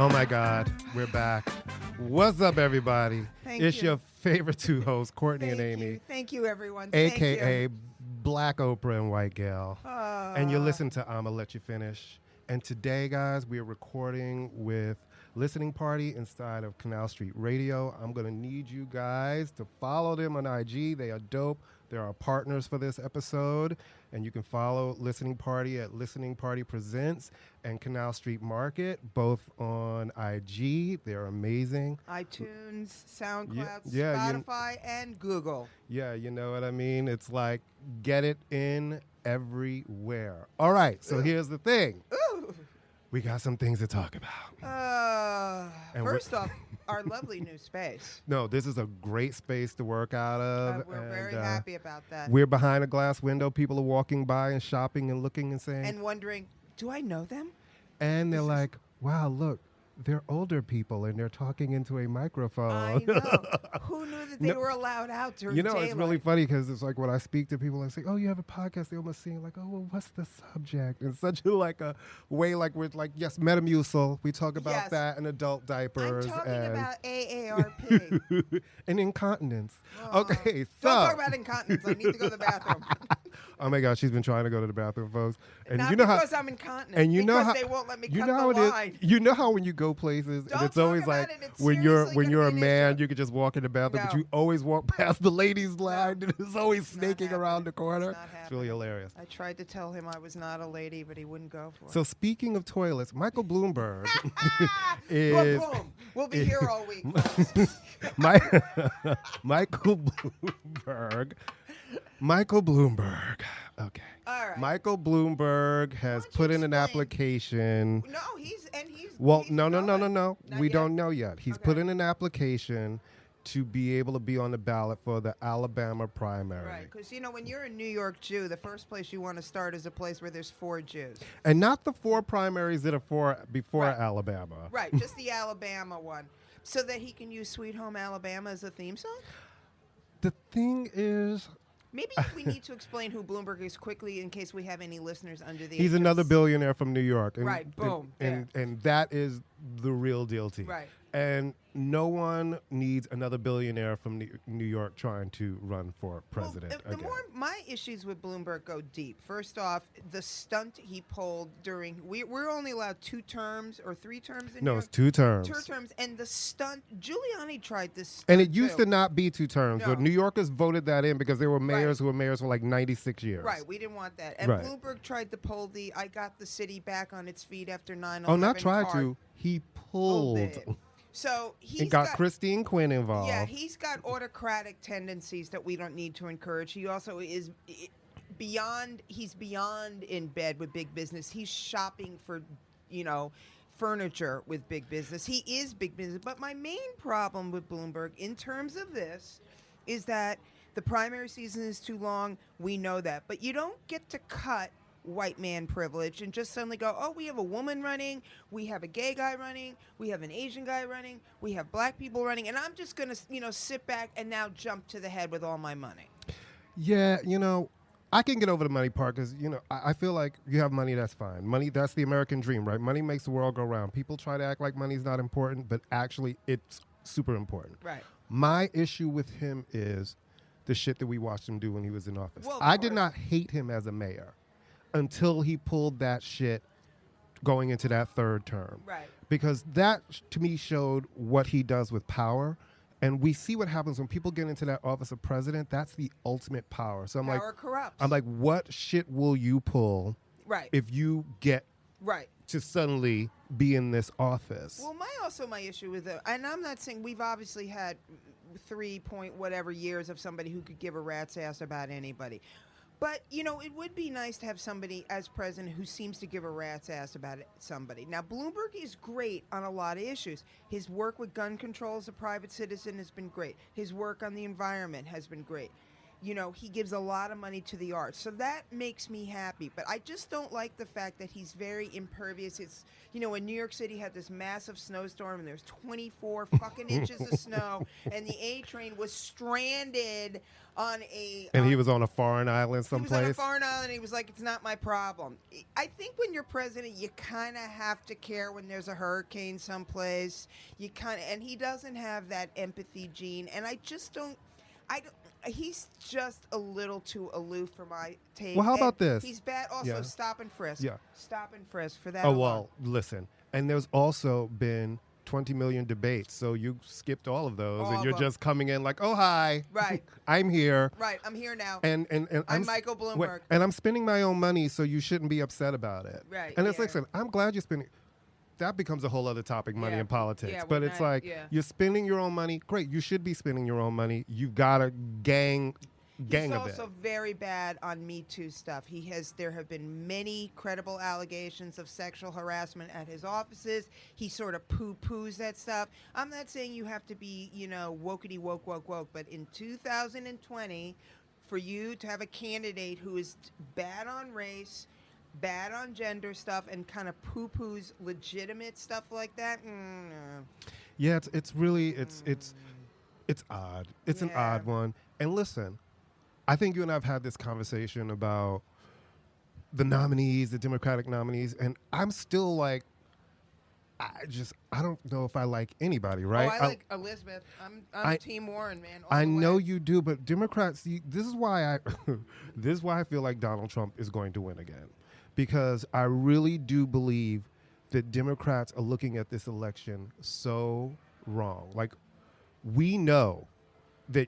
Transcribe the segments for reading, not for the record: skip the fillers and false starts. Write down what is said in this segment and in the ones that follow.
Oh my God, we're back. What's up, everybody? It's you. your favorite two hosts, Courtney and Amy, Thank you, everyone. aka Black Oprah and White Gal. And you're listening to I'ma Let You Finish. And today, guys, we're recording with Listening Party inside of Canal Street Radio. I'm going to need you guys to follow them on IG. They are dope. They're our partners for this episode. And you can follow Listening Party at Listening Party Presents and Canal Street Market, both on IG. They're amazing. iTunes, SoundCloud, Yeah, Spotify, and Google. Yeah, you know what I mean? It's like, get it in everywhere. All right, so here's the thing. Ooh. We got some things to talk about. First off, our lovely new space. No, this is a great space to work out of. We're very happy about that. We're behind a glass window. People are walking by and shopping and looking and saying. And wondering, do I know them? And they're like, wow, look, they're older people and they're talking into a microphone. I know. Who knew that they were allowed out during daylight? It's really funny because it's like when I speak to people and say, oh, you have a podcast, they almost seem like, oh, well, what's the subject? In such a way like we're like, yes, Metamucil. We talk about that and adult diapers. I'm talking about AARP. and incontinence. Okay, so. Don't talk about incontinence. I need to go to the bathroom. Oh, my God, she's been trying to go to the bathroom, folks. And Not you know because how, I'm incontinent. and you know because how, they won't let me you cut know how the it line. is. You know how when you go places, and it's always like when you're a man, you can just walk in the bathroom, but you always walk past the ladies' line, and it's always snaking around the corner. It's really hilarious. I tried to tell him I was not a lady, but he wouldn't go for it. So speaking of toilets, Michael Bloomberg is. Boom. We'll be here all week. Michael Bloomberg. Okay. All right. Michael Bloomberg has put in an application. No, he's. Well, he's no. Not We yet. don't know yet. He's put in an application to be able to be on the ballot for the Alabama primary. Right, because, when you're a New York Jew, the first place you want to start is a place where there's 4 Jews. And not the 4 primaries that are before Alabama. Right, just the Alabama one. So that he can use Sweet Home Alabama as a theme song? The thing is... Maybe we need to explain who Bloomberg is quickly in case we have any listeners under the He's another billionaire from New York. And, right, boom. And that is the real deal to you. Right. And no one needs another billionaire from New York trying to run for president again. My issues with Bloomberg go deep. First off, the stunt he pulled during we're only allowed 2 terms or 3 terms in New York. It's 2 terms. 2 terms, and the stunt Giuliani tried this stunt and it used to not be 2 terms, No. but New Yorkers voted that in because there were mayors who were mayors for like 96 years. Right, we didn't want that. And Bloomberg tried to pull the I got the city back on its feet after 9/11. Oh, not tried card. to. He pulled. It. So he's got Christine Quinn involved. Yeah, he's got autocratic tendencies that we don't need to encourage. He also is beyond in bed with big business. He's shopping for, furniture with big business. He is big business. But my main problem with Bloomberg in terms of this is that the primary season is too long. We know that. But you don't get to cut white man privilege and just suddenly go, oh, we have a woman running, we have a gay guy running, we have an Asian guy running, we have black people running, and I'm just going to, sit back and now jump to the head with all my money. Yeah, I can get over the money part because, I feel like you have money, that's fine. Money, that's the American dream, right? Money makes the world go round. People try to act like money's not important, but actually it's super important. Right. My issue with him is the shit that we watched him do when he was in office. Well, I did not hate him as a mayor until he pulled that shit going into that 3rd term. Right. Because that, to me, showed what he does with power. And we see what happens when people get into that office of president. That's the ultimate power. So power corrupts. I'm like, what shit will you pull if you get to suddenly be in this office? Well, my issue with it, and I'm not saying we've obviously had 3 point whatever years of somebody who could give a rat's ass about anybody. But, it would be nice to have somebody as president who seems to give a rat's ass about somebody. Now, Bloomberg is great on a lot of issues. His work with gun control as a private citizen has been great. His work on the environment has been great. he gives a lot of money to the arts. So that makes me happy. But I just don't like the fact that he's very impervious. It's, in New York City had this massive snowstorm and there's 24 fucking inches of snow and the A train was stranded on a... And he was on a foreign island someplace? He was on a foreign island. He was like, it's not my problem. I think when you're president, you kind of have to care when there's a hurricane someplace. And he doesn't have that empathy gene. And I just don't... He's just a little too aloof for my taste. Well, how about this? He's bad. Also, stop and frisk. Yeah. Stop and frisk for that. Oh, well, listen. And there's also been 20 million debates, so you skipped all of those, and you're just coming in like, oh, hi. Right. I'm here. Right. I'm here now. And I'm Michael Bloomberg. And I'm spending my own money, so you shouldn't be upset about it. Right. And it's like, I'm glad you're spending... That becomes a whole other topic, money and politics. Yeah, but it's like, you're spending your own money. Great, you should be spending your own money. You've got a gang He's of it. also very bad on Me Too stuff. There have been many credible allegations of sexual harassment at his offices. He sort of poo-poos that stuff. I'm not saying you have to be, wokety woke, but in 2020, for you to have a candidate who is bad on race, bad on gender stuff, and kind of poo-poos legitimate stuff like that. Yeah, it's really odd. It's an odd one. And listen, I think you and I have had this conversation about the nominees, the Democratic nominees, and I'm still like, I don't know if I like anybody, right? Oh, I like Elizabeth. I'm Team Warren, man. I know you do, but Democrats. This is why I feel like Donald Trump is going to win again. Because I really do believe that Democrats are looking at this election so wrong. Like, we know that,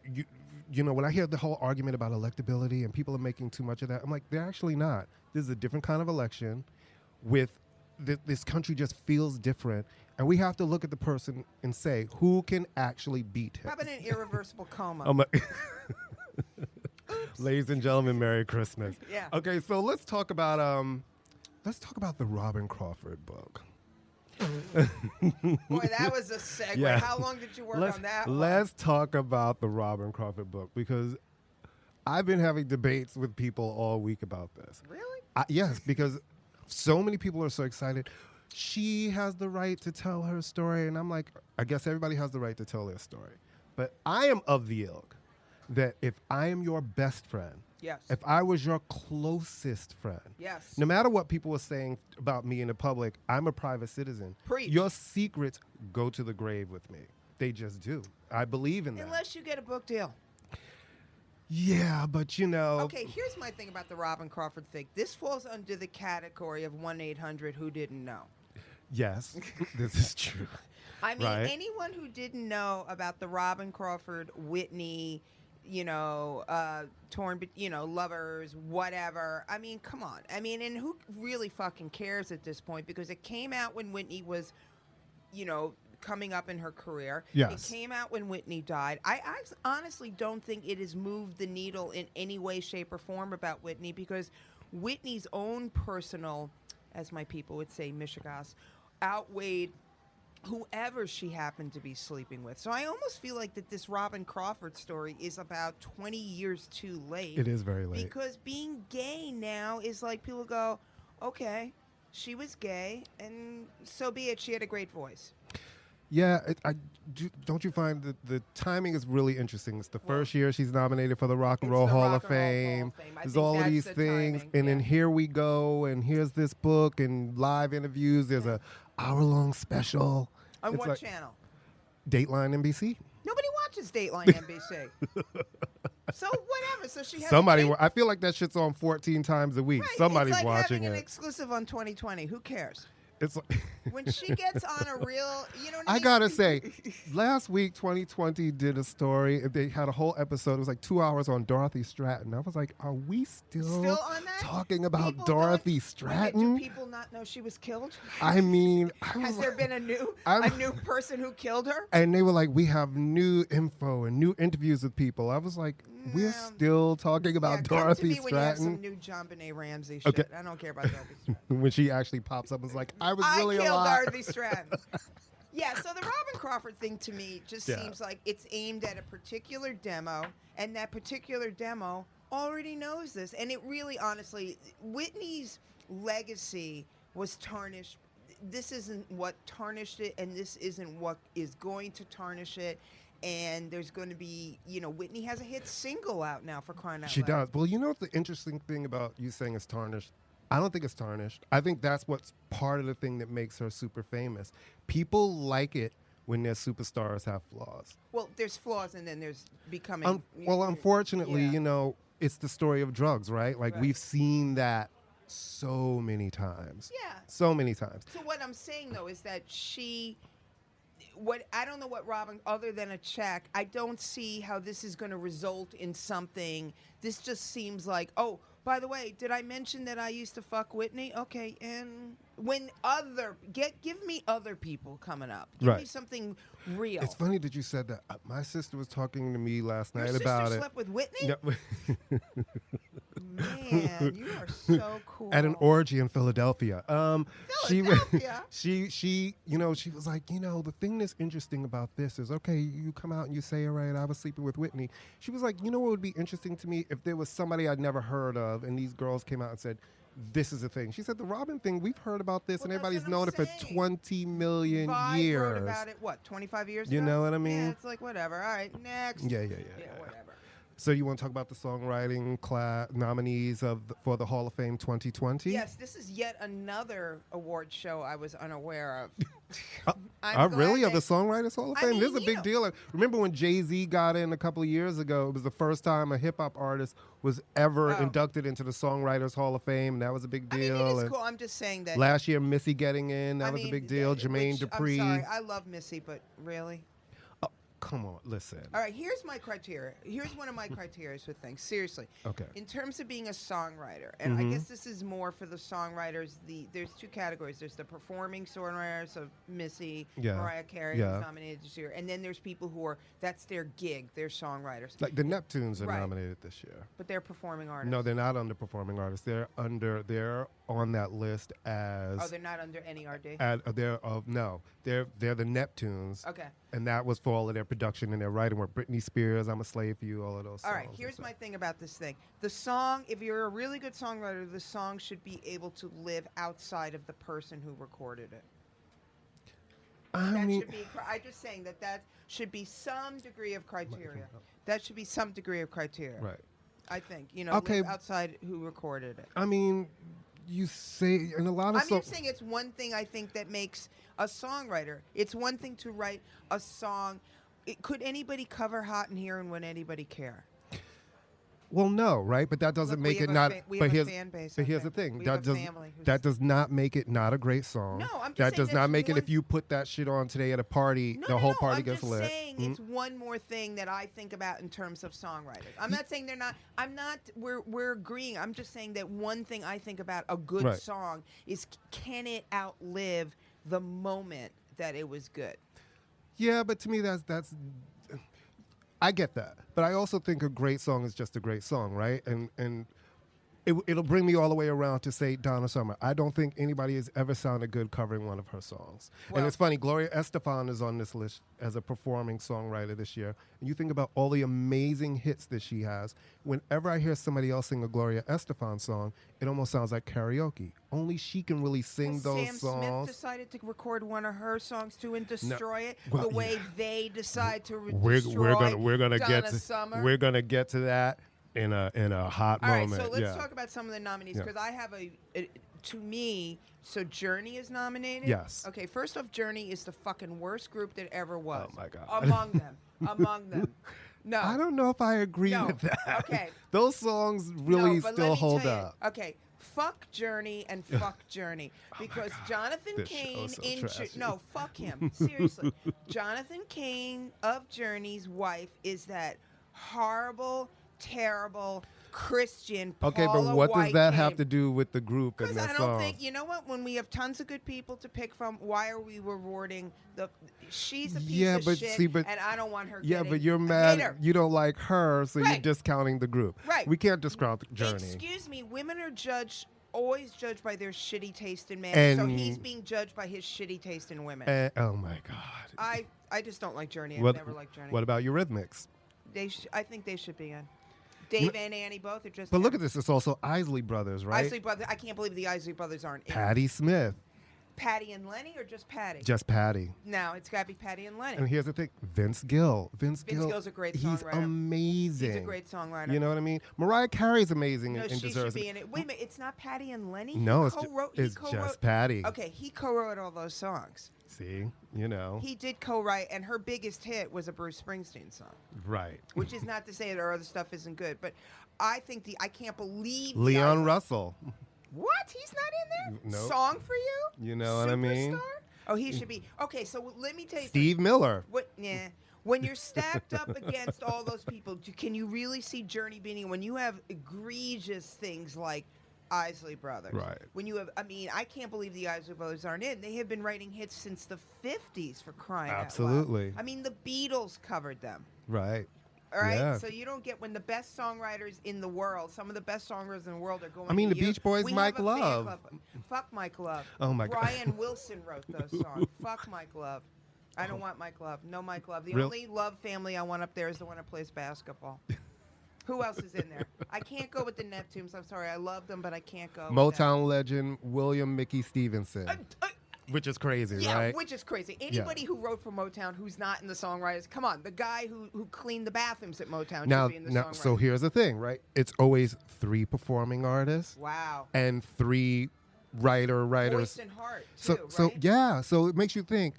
when I hear the whole argument about electability and people are making too much of that, I'm like, they're actually not. This is a different kind of election with this country just feels different. And we have to look at the person and say, who can actually beat him? How about an irreversible coma? Ladies and gentlemen, Merry Christmas. Yeah. Okay, so let's talk about the Robin Crawford book. Boy, that was a segue. Yeah. How long did you work on that one? Let's talk about the Robin Crawford book, because I've been having debates with people all week about this. Really? Yes, because so many people are so excited. She has the right to tell her story, and I'm like, I guess everybody has the right to tell their story. But I am of the ilk that if I am your best friend, yes, if I was your closest friend, yes, no matter what people are saying about me in the public, I'm a private citizen. Preach. Your secrets go to the grave with me. They just do. I believe in that. Unless you get a book deal. Yeah, but Okay, here's my thing about the Robin Crawford thing. This falls under the category of 1-800 who didn't know. Yes, this is true. I mean, right? Anyone who didn't know about the Robin Crawford, Whitney, torn, lovers, whatever. I mean, come on. I mean, and who really fucking cares at this point? Because it came out when Whitney was, coming up in her career. Yes. It came out when Whitney died. I honestly don't think it has moved the needle in any way, shape, or form about Whitney, because Whitney's own personal, as my people would say, mishigas, outweighed whoever she happened to be sleeping with. So I almost feel like that this Robin Crawford story is about 20 years too late. It is very late. Because being gay now is like, people go, okay, she was gay, and so be it. She had a great voice. Yeah, don't you find that the timing is really interesting? It's the first year she's nominated for the Rock and Roll Hall of Fame. There's all of these things. And then here we go, and here's this book and live interviews. There's a hour-long special. On what channel? Dateline NBC. Nobody watches Dateline NBC. So whatever. So she has somebody. I feel like that shit's on 14 times a week. Right. Somebody's it's like watching having it. An exclusive on 2020. Who cares? It's like when she gets on a real, I gotta say, last week 2020 did a story. They had a whole episode. It was like 2 hours on Dorothy Stratton. I was like, are we still on that? talking about Dorothy Stratton? Do people not know she was killed? I mean, has there been a new person who killed her? And they were like, we have new info and new interviews with people. I was like, we're still talking about Dorothy Stratton. When you have some new John Benet Ramsey shit. Okay. I don't care about Dorothy Stratton. When she actually pops up and is like, I was really alive. I killed Dorothy Stratton. Yeah, so the Robin Crawford thing to me just seems like it's aimed at a particular demo, and that particular demo already knows this. And it really, honestly, Whitney's legacy was tarnished. This isn't what tarnished it, and this isn't what is going to tarnish it. And there's going to be, Whitney has a hit single out now, for crying out loud. She does. Well, you know what the interesting thing about you saying it's tarnished? I don't think it's tarnished. I think that's what's part of the thing that makes her super famous. People like it when their superstars have flaws. Well, there's flaws, and then there's becoming... Unfortunately, it's the story of drugs, right? Like, we've seen that so many times. Yeah. So many times. So what I'm saying, though, is that I don't know what Robin, other than a check, I don't see how this is going to result in something. This just seems like, oh, by the way, did I mention that I used to fuck Whitney? Okay, and when give me other people coming up. Give me something real. It's funny that you said that. My sister was talking to me last night Your about sister it. Slept with Whitney? No. Man, you are so cool. At an orgy in Philadelphia. Philadelphia? She was like, the thing that's interesting about this is, okay, you come out and you say, all right, I was sleeping with Whitney. She was like, what would be interesting to me if there was somebody I'd never heard of and these girls came out and said, this is a thing. She said, the Robin thing, we've heard about this and everybody's known it for 20 million years. Wrote about it, 25 years ago? You know what I mean? Yeah, it's like, whatever. All right, next. Yeah, whatever. So you want to talk about the songwriting nominees for the Hall of Fame 2020? Yes, this is yet another award show I was unaware of. Really? Of the Songwriters Hall of Fame? This is a big deal. Remember when Jay-Z got in a couple of years ago? It was the first time a hip-hop artist was ever inducted into the Songwriters Hall of Fame, and that was a big deal. I mean, it is cool. I'm just saying that. Last year, Missy getting in, that was a big deal. Jermaine Dupri. I'm sorry, I love Missy, but really? Come on, listen. All right, here's my criteria. Here's one of my criteria for things. Seriously. Okay. In terms of being a songwriter, and I guess this is more for the songwriters, there's two categories. There's the performing songwriters of Missy, Mariah Carey, who's nominated this year, and then there's people that's their gig, they're songwriters. Like the Neptunes are nominated this year. But they're performing artists. No, they're not under performing artists. They're on that list as... Oh, they're not under NERD? They're the Neptunes. Okay. And that was for all of their production and their writing work. Britney Spears, I'm a Slave for You, all of those songs. All right, here's my thing about this thing. The song, if you're a really good songwriter, the song should be able to live outside of the person who recorded it. I'm just saying that should be some degree of criteria. That should be some degree of criteria. Right. I think, live outside who recorded it. I mean, you say, and a lot of I'm just saying it's one thing I think that makes a songwriter. It's one thing to write a song. Could anybody cover Hot in Here and Would anybody care? Well, no, right? But that doesn't make it not. But here's the thing. That does not make it not a great song. No, I'm just that saying does not make it. If you put that shit on today at a party, the whole party gets lit. I'm just saying it's one more thing that I think about in terms of songwriters. I'm not saying they're not. I'm not. We're agreeing. I'm just saying that one thing I think about a good song is, can it outlive the moment that it was good? Yeah, but to me that's. I get that, but I also think a great song is just a great song, right? And it'll bring me all the way around to say Donna Summer. I don't think anybody has ever sounded good covering one of her songs. Well, and it's funny, Gloria Estefan is on this list as a performing songwriter this year. And you think about all the amazing hits that she has. Whenever I hear somebody else sing a Gloria Estefan song, it almost sounds like karaoke. Only she can really sing those songs. Sam Smith decided to record one of her songs too and destroy it the way they decide to destroy Donna Summer. We're gonna get to that in a hot moment. All right, so let's talk about some of the nominees, because I have to me, so Journey is nominated? Yes. Okay, first off, Journey is the fucking worst group that ever was. Oh, my God. Among them. No. I don't know if I agree with that. Okay. Those songs really still hold up. Okay, fuck Journey and fuck Journey. Because Jonathan Cain fuck him. Seriously. Jonathan Cain of Journey's wife is that horrible, terrible Christian Paula Okay, but what does that White have to do with the group and their songs? Because I don't think, you know what, when we have tons of good people to pick from, why are we rewarding she's a piece of shit, and I don't want her getting but you're mad, you don't like her, so you're discounting the group. Right. We can't discount Journey. Excuse me, women are judged always judged by their shitty taste in men. And so he's being judged by his shitty taste in women. Oh my God. I just don't like Journey. I've never liked Journey. What about Eurythmics? I think they should be in. Dave and Annie both are just. But look at this. It's also Isley Brothers, right? Isley Brothers. I can't believe the Isley Brothers aren't in. Patti Smith. Patty and Lenny, or just Patty? Just Patty. No, it's got to be Patty and Lenny. And here's the thing, Vince Gill. Vince Gill's a great songwriter. He's amazing. He's a great songwriter. You know what I mean? Mariah Carey's amazing No, and she deserves should be in it. Wait a minute, it's not Patty and Lenny? No, it's just Patty. Okay, he co-wrote all those songs. See, you know. He did co-write, and her biggest hit was a Bruce Springsteen song. Right. Which is not to say that her other stuff isn't good, but I think I can't believe Leon Russell. What? He's not in there? Nope. Song for you? You know what I mean? Superstar? Oh, he should be. Okay, so let me tell you Steve Miller. When you're stacked up against all those people, can you really see Journey beating when you have egregious things like Isley Brothers? Right. When you have, I can't believe the Isley Brothers aren't in. They have been writing hits since the 50s, for crying out loud. Absolutely. The Beatles covered them. Right. All right, yeah. so you don't get when the best songwriters in the world, some of the best songwriters in the world are going. The Beach Boys, Mike Love. Fuck Mike Love. Oh my God. Brian Wilson wrote those songs. Fuck Mike Love. I don't want Mike Love. No Mike Love. The only Love family I want up there is the one that plays basketball. Who else is in there? I can't go with the Neptunes. I'm sorry. I love them, but I can't go. Motown legend William Mickey Stevenson. Which is crazy, yeah, right? Which is crazy. Anybody who wrote for Motown who's not in the songwriters, come on. The guy who cleaned the bathrooms at Motown should be in the songwriters. So here's the thing, right? It's always 3 performing artists. Wow. And 3 writers. Voice and heart, too, right? So it makes you think,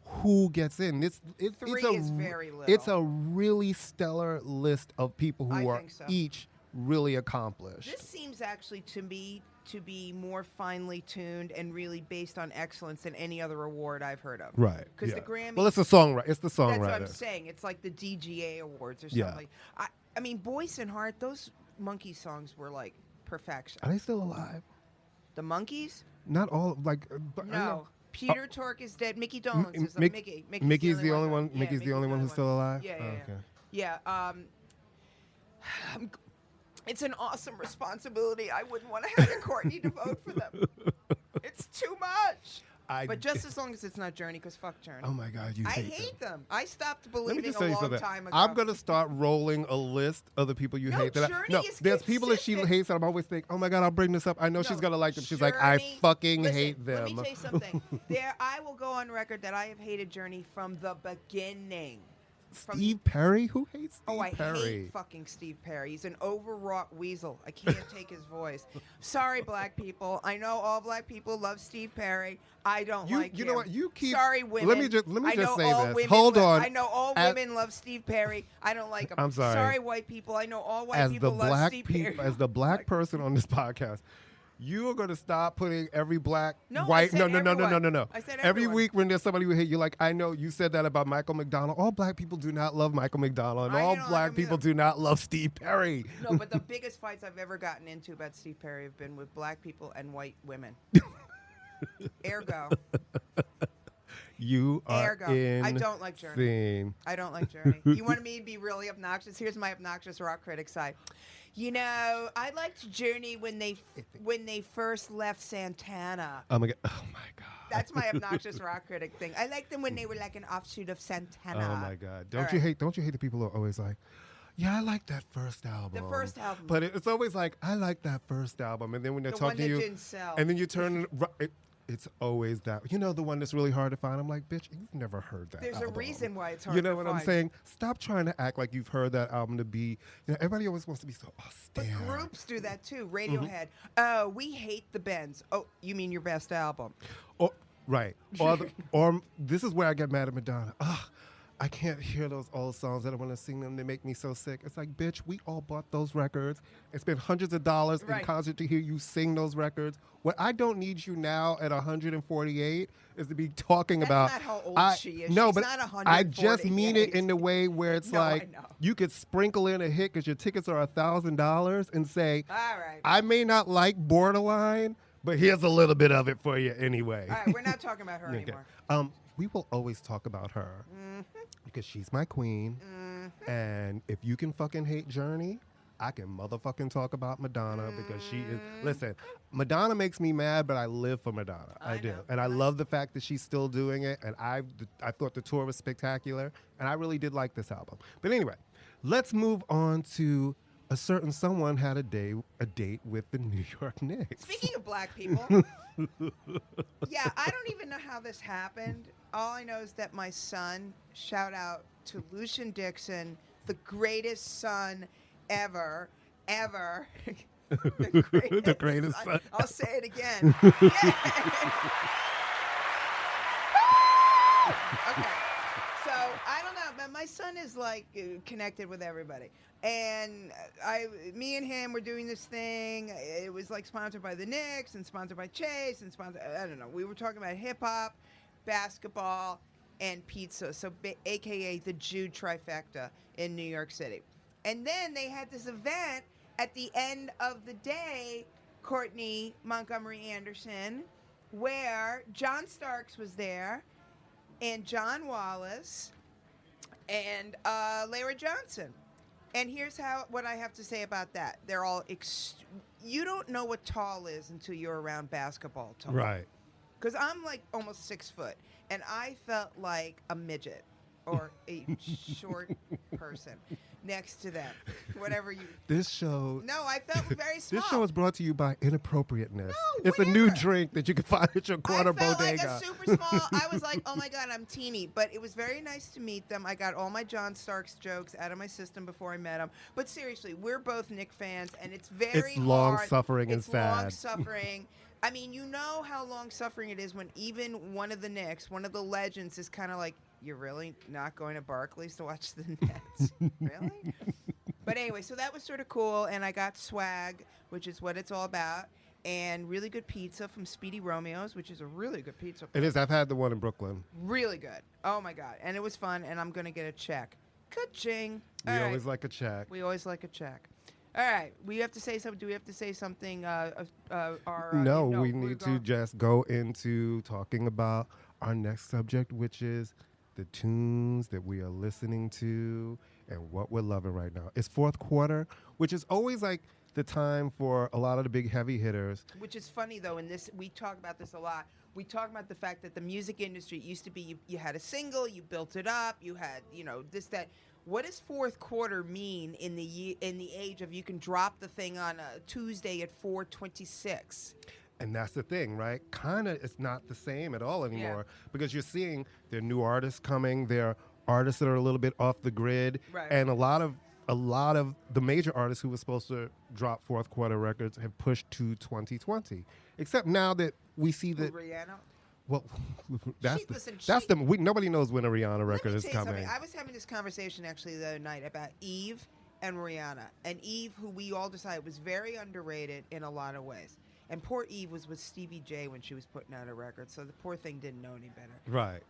who gets in? It's very little. It's a really stellar list of people who are so. each really accomplished. This seems actually to me to be more finely tuned and really based on excellence than any other award I've heard of. Right. Because the Grammy. Well, it's the songwriter. That's what I'm saying. It's like the DGA awards or something. Yeah. Voice and Heart. Those Monkey songs were like perfection. Are they still alive? The Monkeys? Not all. No. Peter Tork is dead. Mickey Dolenz is like Mickey. Mickey's the only one. Yeah, Mickey's the only one who's still alive. Yeah. It's an awesome responsibility. I wouldn't want to have Courtney to vote for them. It's too much. But just as long as it's not Journey, because fuck Journey. Oh my God, I hate them. I stopped believing Let me just a tell you long something. time ago. I'm gonna start rolling a list of the people you hate. There's people that she hates that I'm always think, oh my God, I'll bring this up. I know she's gonna like them. She's like, I fucking hate them. Let me tell you something. I will go on record that I have hated Journey from the beginning. Steve Perry? Who hates Steve Perry? I hate fucking Steve Perry. He's an overwrought weasel. I can't take his voice. Sorry, black people. I know all black people love Steve Perry. I don't like him. You know what? You keep. Sorry, women. Let me just say this. Hold on. I know all women love Steve Perry. I don't like him. I'm sorry. Sorry, white people. I know all white people love Steve Perry. As the black person on this podcast, you are going to stop putting every black white. No. I said every week when there's somebody who hate you, like, I know you said that about Michael McDonald. All black people do not love Michael McDonald, and all black people do not love Steve Perry. No, but the biggest fights I've ever gotten into about Steve Perry have been with black people and white women. Ergo. You are insane. I don't like Journey. I don't like Journey. You wanted me to be really obnoxious? Here's my obnoxious rock critic side. You know, I liked Journey when they first left Santana. Oh my God. That's my obnoxious rock critic thing. I liked them when they were like an offshoot of Santana. Oh my God. Don't you hate the people who are always like, yeah, I like that first album. The first album. But it's always like, I like that first album. And then when they're talking to you, one that didn't sell. And then you turn it's always that. You know, the one that's really hard to find. I'm like, bitch, you've never heard that There's album. a reason why it's hard to find. You know what I'm saying? Stop trying to act like you've heard that album to be, everybody always wants to be so austere. But groups do that too. Radiohead. Oh, we hate the Bends. Oh, you mean your best album. Right. Or this is where I get mad at Madonna. Ugh, I can't hear those old songs. I don't want to sing them. They make me so sick. It's like, bitch, we all bought those records and spent hundreds of dollars in concert to hear you sing those records. What I don't need you now at 148 is to be talking about. That's not how old she is. No, she's but not 148. I just mean it in the way where it's like you could sprinkle in a hit because your tickets are $1,000 and say, all right, I may not like Borderline, but here's a little bit of it for you anyway. All right, we're not talking about her anymore. We will always talk about her because she's my queen. And if you can fucking hate Journey, I can motherfucking talk about Madonna because she is. Listen, Madonna makes me mad, but I live for Madonna. I do, and I love the fact that she's still doing it. And I thought the tour was spectacular, and I really did like this album. But anyway, let's move on to a certain someone had a date with the New York Knicks. Speaking of black people, yeah, I don't even know how this happened. All I know is that my son, shout out to Lucian Dixon, the greatest son ever. The greatest son. I'll say it again. Okay. So I don't know, but my son is like connected with everybody. And me and him were doing this thing. It was like sponsored by the Knicks and sponsored by Chase and sponsored, I don't know. We were talking about hip hop, basketball, and pizza. So AKA the Jew trifecta in New York City. And then they had this event at the end of the day, Courtney Montgomery Anderson, where John Starks was there and John Wallace and Lara Johnson. And here's what I have to say about that. They're all you don't know what tall is until you're around basketball tall. Right. Because I'm like almost 6 foot, and I felt like a midget or a short person next to them. Whatever you. This show. No, I felt very small. This show is brought to you by Inappropriateness. No, it's a new drink that you can find at your corner bodega. I felt like a super small. I was like, oh my God, I'm teeny. But it was very nice to meet them. I got all my John Starks jokes out of my system before I met them. But seriously, we're both Knick fans, and it's very It's long hard. suffering and sad. It's long suffering. I mean, you know how long suffering it is when even one of the Knicks, one of the legends, is kind of like, you're really not going to Barclays to watch the Nets? Really? But anyway, so that was sort of cool, and I got swag, which is what it's all about, and really good pizza from Speedy Romeo's, which is a really good pizza place. It is. I've had the one in Brooklyn. Really good. Oh, my God. And it was fun, and I'm going to get a check. Ka-ching. We always like a check. We always like a check. All right. We have to say something. Do we have to say something? No, we need to just go into talking about our next subject, which is the tunes that we are listening to and what we're loving right now. It's fourth quarter, which is always like the time for a lot of the big heavy hitters. Which is funny, though, in this, we talk about this a lot. We talk about the fact that the music industry used to be, you had a single, you built it up, you had, this, that. What does fourth quarter mean in the age of you can drop the thing on a Tuesday at 4:26? And that's the thing, right? Kind of, it's not the same at all anymore because you're seeing there are new artists coming. There are artists that are a little bit off the grid, right. And a lot of the major artists who were supposed to drop fourth quarter records have pushed to 2020. Except now that we see that Rihanna. Well, nobody knows when a Rihanna record is coming. Something. I was having this conversation actually the other night about Eve and Rihanna. And Eve, who we all decided was very underrated in a lot of ways. And poor Eve was with Stevie J when she was putting out a record, so the poor thing didn't know any better. Right.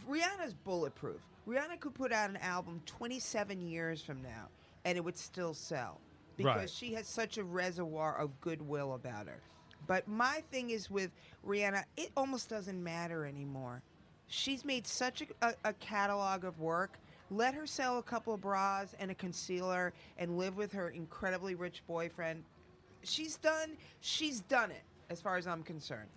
Rihanna's bulletproof. Rihanna could put out an album 27 years from now, and it would still sell. Because she has such a reservoir of goodwill about her. But my thing is with Rihanna, it almost doesn't matter anymore. She's made such a catalog of work. Let her sell a couple of bras and a concealer and live with her incredibly rich boyfriend. She's done it, as far as I'm concerned.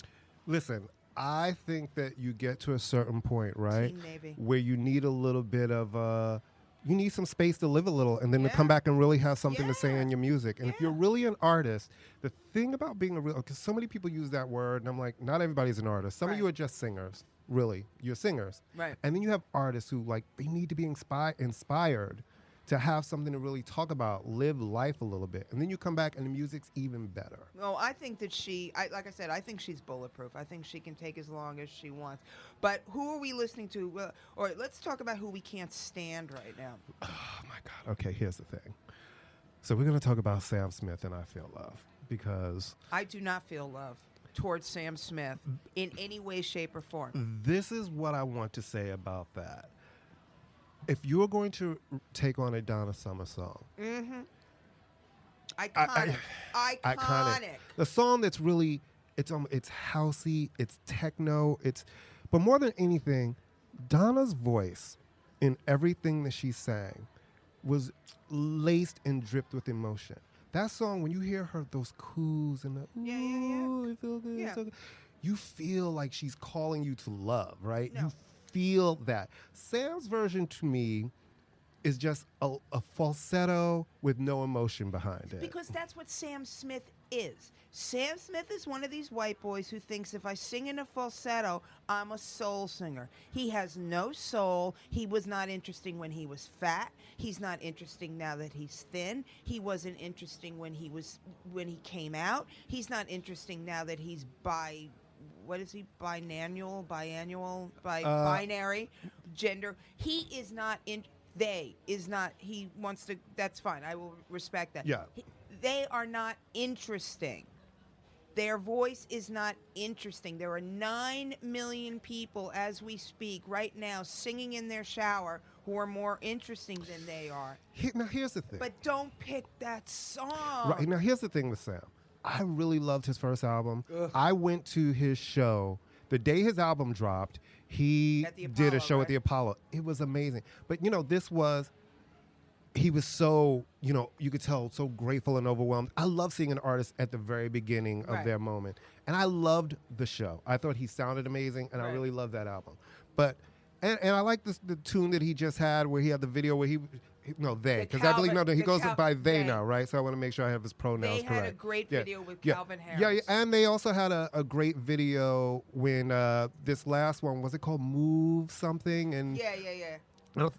Listen, I think that you get to a certain point, right? Team Navy. Where you need a little bit of you need some space to live a little and then to come back and really have something to say in your music. And if you're really an artist, the thing about being because so many people use that word, and I'm like, not everybody's an artist. Some of you are just singers, really. You're singers. Right. And then you have artists who, like, they need to be inspired to have something to really talk about, live life a little bit. And then you come back and the music's even better. No, I think that like I said, I think she's bulletproof. I think she can take as long as she wants. But who are we listening to? All right, let's talk about who we can't stand right now. Oh, my God. Okay, here's the thing. So we're going to talk about Sam Smith and I Feel Love because I do not feel love towards Sam Smith in any way, shape, or form. This is what I want to say about that. If you're going to take on a Donna Summer song, iconic, the song that's really it's housey, it's techno, but more than anything, Donna's voice in everything that she sang was laced and dripped with emotion. That song, when you hear her, those coos and the ooh, it feels good, so good, you feel like she's calling you to love, right? No. You feel that. Sam's version to me is just a falsetto with no emotion behind it. Because that's what Sam Smith is. Sam Smith is one of these white boys who thinks if I sing in a falsetto, I'm a soul singer. He has no soul. He was not interesting when he was fat. He's not interesting now that he's thin. He wasn't interesting when he came out. He's not interesting now that he's binary gender. He is not in. He wants to. That's fine. I will respect that. Yeah. They are not interesting. Their voice is not interesting. There are 9 million people as we speak right now singing in their shower who are more interesting than they are. Now, here's the thing. But don't pick that song. Right. Now, here's the thing with Sam. I really loved his first album. Ugh. I went to his show. The day his album dropped, he did a show right? at the Apollo. It was amazing. But, he was so, you could tell, so grateful and overwhelmed. I love seeing an artist at the very beginning of their moment. And I loved the show. I thought he sounded amazing, and I really loved that album. But, and I like the tune that he just had where he had the video where because I believe he goes by they now, right? So I want to make sure I have his pronouns correct. They had a great video with Calvin Harris. Yeah, and they also had a great video when this last one, was it called Move Something? And Yeah.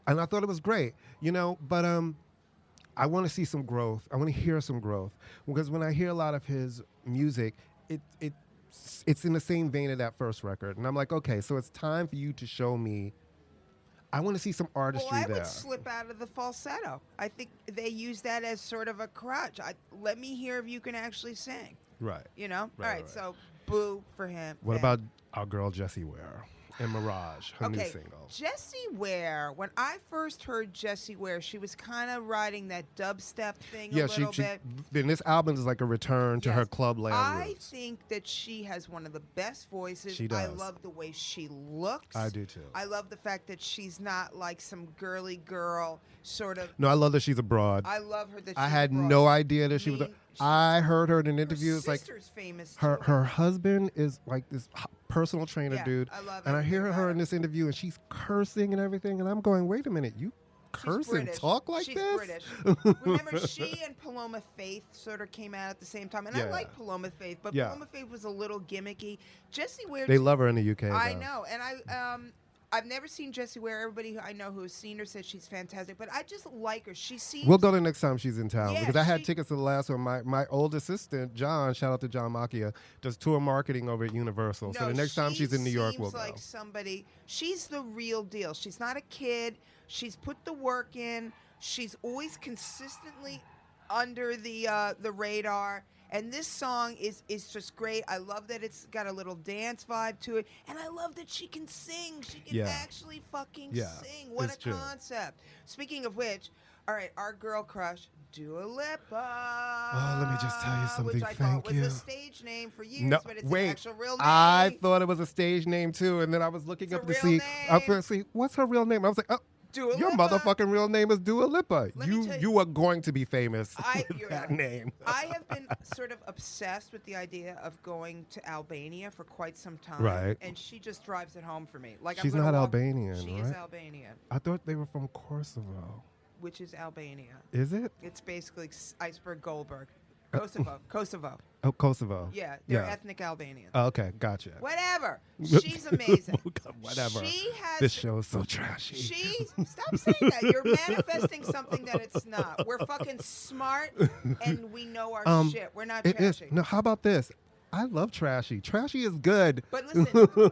And I thought it was great, but I want to see some growth. I want to hear some growth. Because when I hear a lot of his music, it's in the same vein of that first record. And I'm like, okay, so it's time for you to show me. I want to see some artistry there. Well, I would slip out of the falsetto. I think they use that as sort of a crutch. Let me hear if you can actually sing. Right. All right, so boo for him. What about our girl Jessie Ware and Mirage, her new single? Jessie Ware, when I first heard Jessie Ware, she was kind of riding that dubstep thing a little bit. Then this album is like a return to her clubland I roots. think that she has one of the best voices. She does. I love the way she looks. I do too. I love the fact that she's not like some girly girl sort of. No, I love that she's a broad. I love her that she's I had a broad. no idea that she was. I heard her in an interview. Her it's sister's famous her too. her husband is like this personal trainer dude. I love and I hear everything her about in this interview and she's cursing and everything, and I'm going, wait a minute, you curse and talk like She's this? British. Remember, she and Paloma Faith sort of came out at the same time, and I like Paloma Faith, but Paloma Faith was a little gimmicky. Jessie Ware. They love her in the UK. I though. know, and I've never seen Jessie Ware. Everybody I know who has seen her says she's fantastic, but I just like her. She seems. We'll go the next time she's in town Yeah, because I had tickets to the last one. My old assistant, John, shout out to John Macchia, does tour marketing over at Universal. So the next time she's in New York, we'll go. Seems like somebody. She's the real deal. She's not a kid. She's put the work in. She's always consistently under the radar. And this song is just great. I love that it's got a little dance vibe to it. And I love that she can sing. She can actually fucking sing. What a concept. Speaking of which, all right, our girl crush, Dua Lipa. Oh, let me just tell you something. Which I thought was a stage name for years, but it's an actual real name. I thought it was a stage name too. And then I was looking up to see, what's her real name? I was like, oh. Dua Your Lipa. motherfucking real name is Dua Lipa. You are going to be famous with that right. name. I have been sort of obsessed with the idea of going to Albania for quite some time. Right. And she just drives it home for me. Like She's not Albanian, She right? is Albanian. I thought they were from Kosovo. Which is Albania. Is it? It's basically Iceberg Goldberg. Kosovo. Oh, Kosovo. Yeah, they're ethnic Albanians. Oh, okay, gotcha. Whatever. She's amazing. Whatever. She has. This show is so trashy. Stop saying that. You're manifesting something that it's not. We're fucking smart and we know our shit. We're not trashy. No, how about this? I love trashy. Trashy is good. But listen,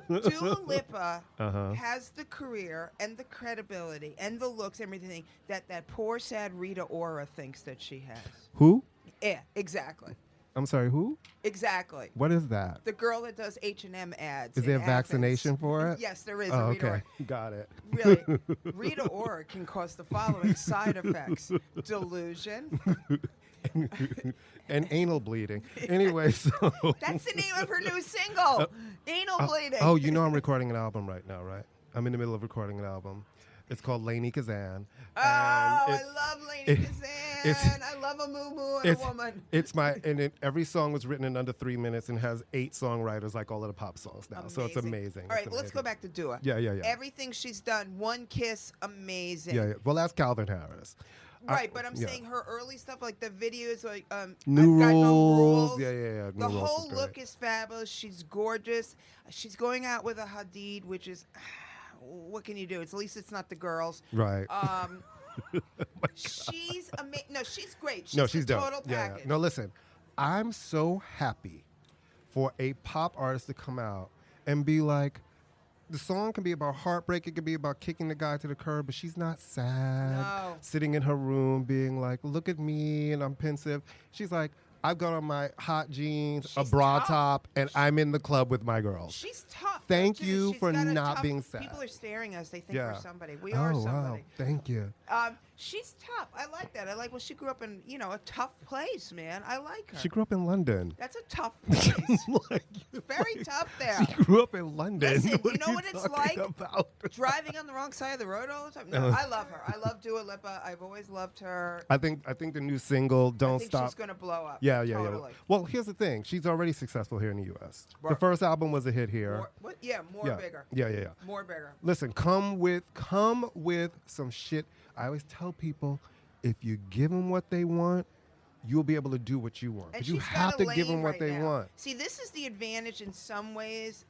Dua Lipa has the career and the credibility and the looks, everything that poor sad Rita Ora thinks that she has. Who? Yeah, exactly. I'm sorry, who? Exactly. What is that? The girl that does H&M ads. Is there Athens. vaccination for it? Yes, there is. Oh, Rita okay. Ora. Got it. Really, Rita Ora can cause the following side effects: delusion. And anal bleeding. Anyway, so. That's the name of her new single, Anal Bleeding. Oh, you know I'm recording an album right now, right? I'm in the middle of recording an album. It's called Lainey Kazan. Oh, I love Lainey Kazan. I love a moo-moo and a woman. Every song was written in under 3 minutes and has 8 songwriters like all of the pop songs now. Amazing. So it's amazing. All right, let's go back to Dua. Yeah. Everything she's done, One Kiss, amazing. Yeah. Well, that's Calvin Harris. Right, but I'm saying her early stuff, like the videos, like New I've Got No Rules. Rules. Yeah. The whole look is fabulous. She's gorgeous. She's going out with a Hadid, which is, what can you do? At least it's not the girls. Right. She's amazing. No, she's great. She's the dope. total package. No, listen, I'm so happy for a pop artist to come out and be like, the song can be about heartbreak. It can be about kicking the guy to the curb, but she's not sad, sitting in her room being like, look at me, and I'm pensive. She's like, I've got on my hot jeans, a bra top, and I'm in the club with my girls. She's tough. Thank you for not being sad. People are staring at us. They think we're somebody. We are somebody. Wow. Thank you. She's tough. I like that. I like when she grew up in, a tough place, man. I like her. She grew up in London. That's a tough place. It's very tough there. She grew up in London. Listen, what you know what it's like? About? Driving on the wrong side of the road all the time? No, I love her. I love Dua Lipa. I've always loved her. I think the new single, Don't Stop. She's going to blow up. Yeah. Totally. Well, here's the thing. She's already successful here in the U.S. The first album was a hit here. More bigger. Yeah. More bigger. Listen, come with some shit. I always tell people, if you give them what they want, you'll be able to do what you want. But you have to give them what they want. See, this is the advantage in some ways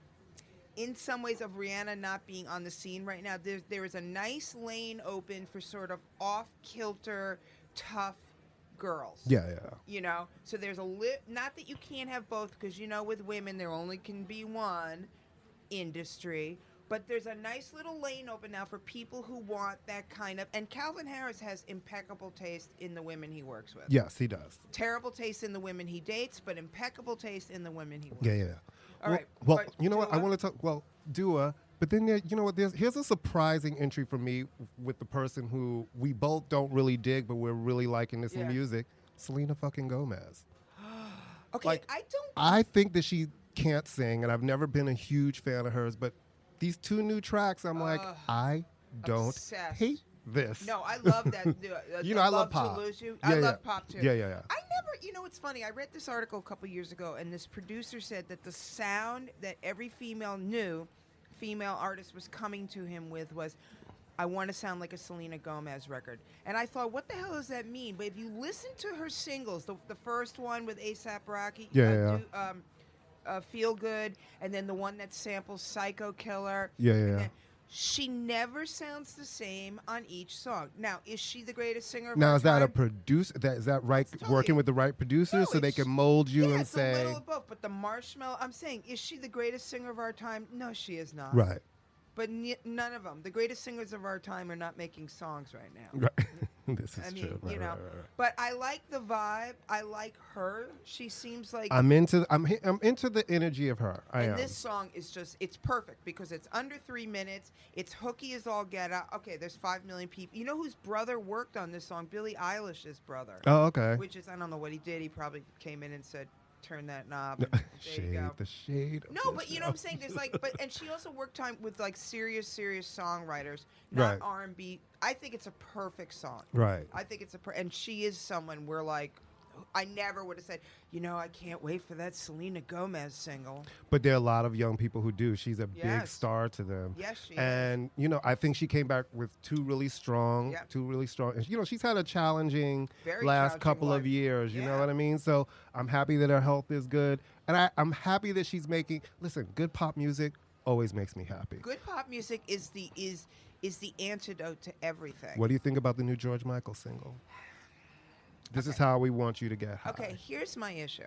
of Rihanna not being on the scene right now. There is a nice lane open for sort of off-kilter, tough girls. Yeah. So there's not that you can't have both, because with women there only can be one industry, but there's a nice little lane open now for people who want that kind of, and Calvin Harris has impeccable taste in the women he works with. Yes, he does. Terrible taste in the women he dates, but impeccable taste in the women he works with. Yeah. All right. Well, you know what? I want to talk, Dua, but then you know what? Here's a surprising entry for me with the person who we both don't really dig, but we're really liking this in music, Selena fucking Gomez. Okay, I think that she can't sing, and I've never been a huge fan of hers, but these 2 new tracks, I'm like, I don't hate this. No, I love that. I love pop. To Lose You. I love pop too. Yeah. I never, it's funny. I read this article a couple years ago, and this producer said that the sound that every female artist was coming to him with was, I want to sound like a Selena Gomez record. And I thought, what the hell does that mean? But if you listen to her singles, the first one with A$AP Rocky, Feel Good, and then the one that samples Psycho Killer. She never sounds the same on each song. Now, is she the greatest singer of our time? Now, is that a producer? Is that right? Totally, working with the right producers so they can mold you and say. It's a little of both. But the Marshmallow, I'm saying, is she the greatest singer of our time? No, she is not. Right. But none of them. The greatest singers of our time are not making songs right now. Right. This is true. Right. But I like the vibe. I like her. She seems like I'm into the energy of her. This song is it's perfect because it's under 3 minutes. It's hooky as all get out. Okay, there's 5 million people. You know whose brother worked on this song? Billie Eilish's brother. Oh, okay. Which is, I don't know what he did. He probably came in and said, turn that knob. There you go. The shade. No, but you know what I'm saying? There's and she also worked time with serious songwriters, not R&B. I think it's a perfect song. Right. I think it's and she is someone we're like, I never would have said, I can't wait for that Selena Gomez single. But there are a lot of young people who do. She's a big star to them. Yes, she is. And, I think she came back with two really strong. And, she's had a challenging couple of years, you know what I mean? So I'm happy that her health is good. And I'm happy that she's making, good pop music always makes me happy. Good pop music is the antidote to everything. What do you think about the new George Michael single? This is how we want you to get high. Okay, here's my issue.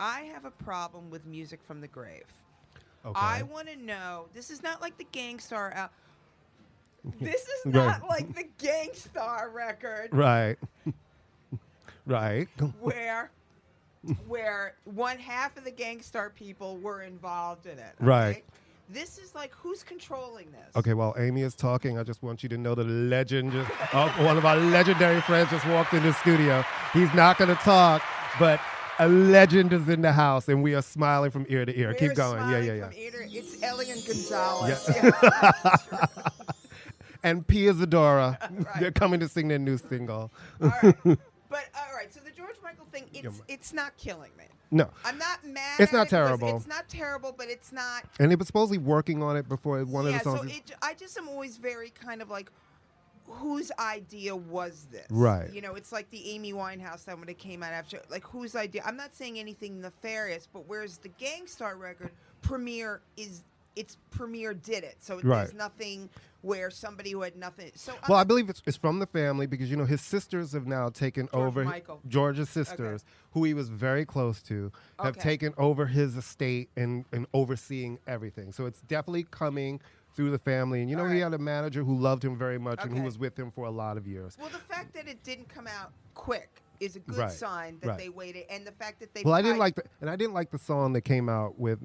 I have a problem with music from the grave. Okay. I want to know, this is not like the Gangstar out. This is not like the Gangstar record. Right. Right. Where one half of the Gangstar people were involved in it. Okay? Right. This is like, who's controlling this? Okay, while Amy is talking, I just want you to know that one of our legendary friends just walked in the studio. He's not going to talk, but a legend is in the house, and we are smiling from ear to ear. Keep going. Yeah. It's Elian Gonzalez. Yeah. and Pia Zadora. Right. They're coming to sing their new single. All right. But all right, so the George Michael thing, it's not killing me. No. I'm not mad. It's at not it because terrible. It's not terrible, but it's not. And they were supposedly working on it before one of the songs. So I just am always very kind of like, whose idea was this? Right. You know, it's like the Amy Winehouse that when it came out after, like, whose idea? I'm not saying anything nefarious, but whereas the Gangstar record, Premier did it. So there's nothing where somebody who had nothing. So I believe it's from the family because, you know, his sisters have now taken over. Michael. George's sisters, who he was very close to, have taken over his estate and overseeing everything. So it's definitely coming through the family. And, you know, he had a manager who loved him very much and who was with him for a lot of years. Well, the fact that it didn't come out quick is a good sign that they waited, and the fact that they. Well, I didn't like the song that came out with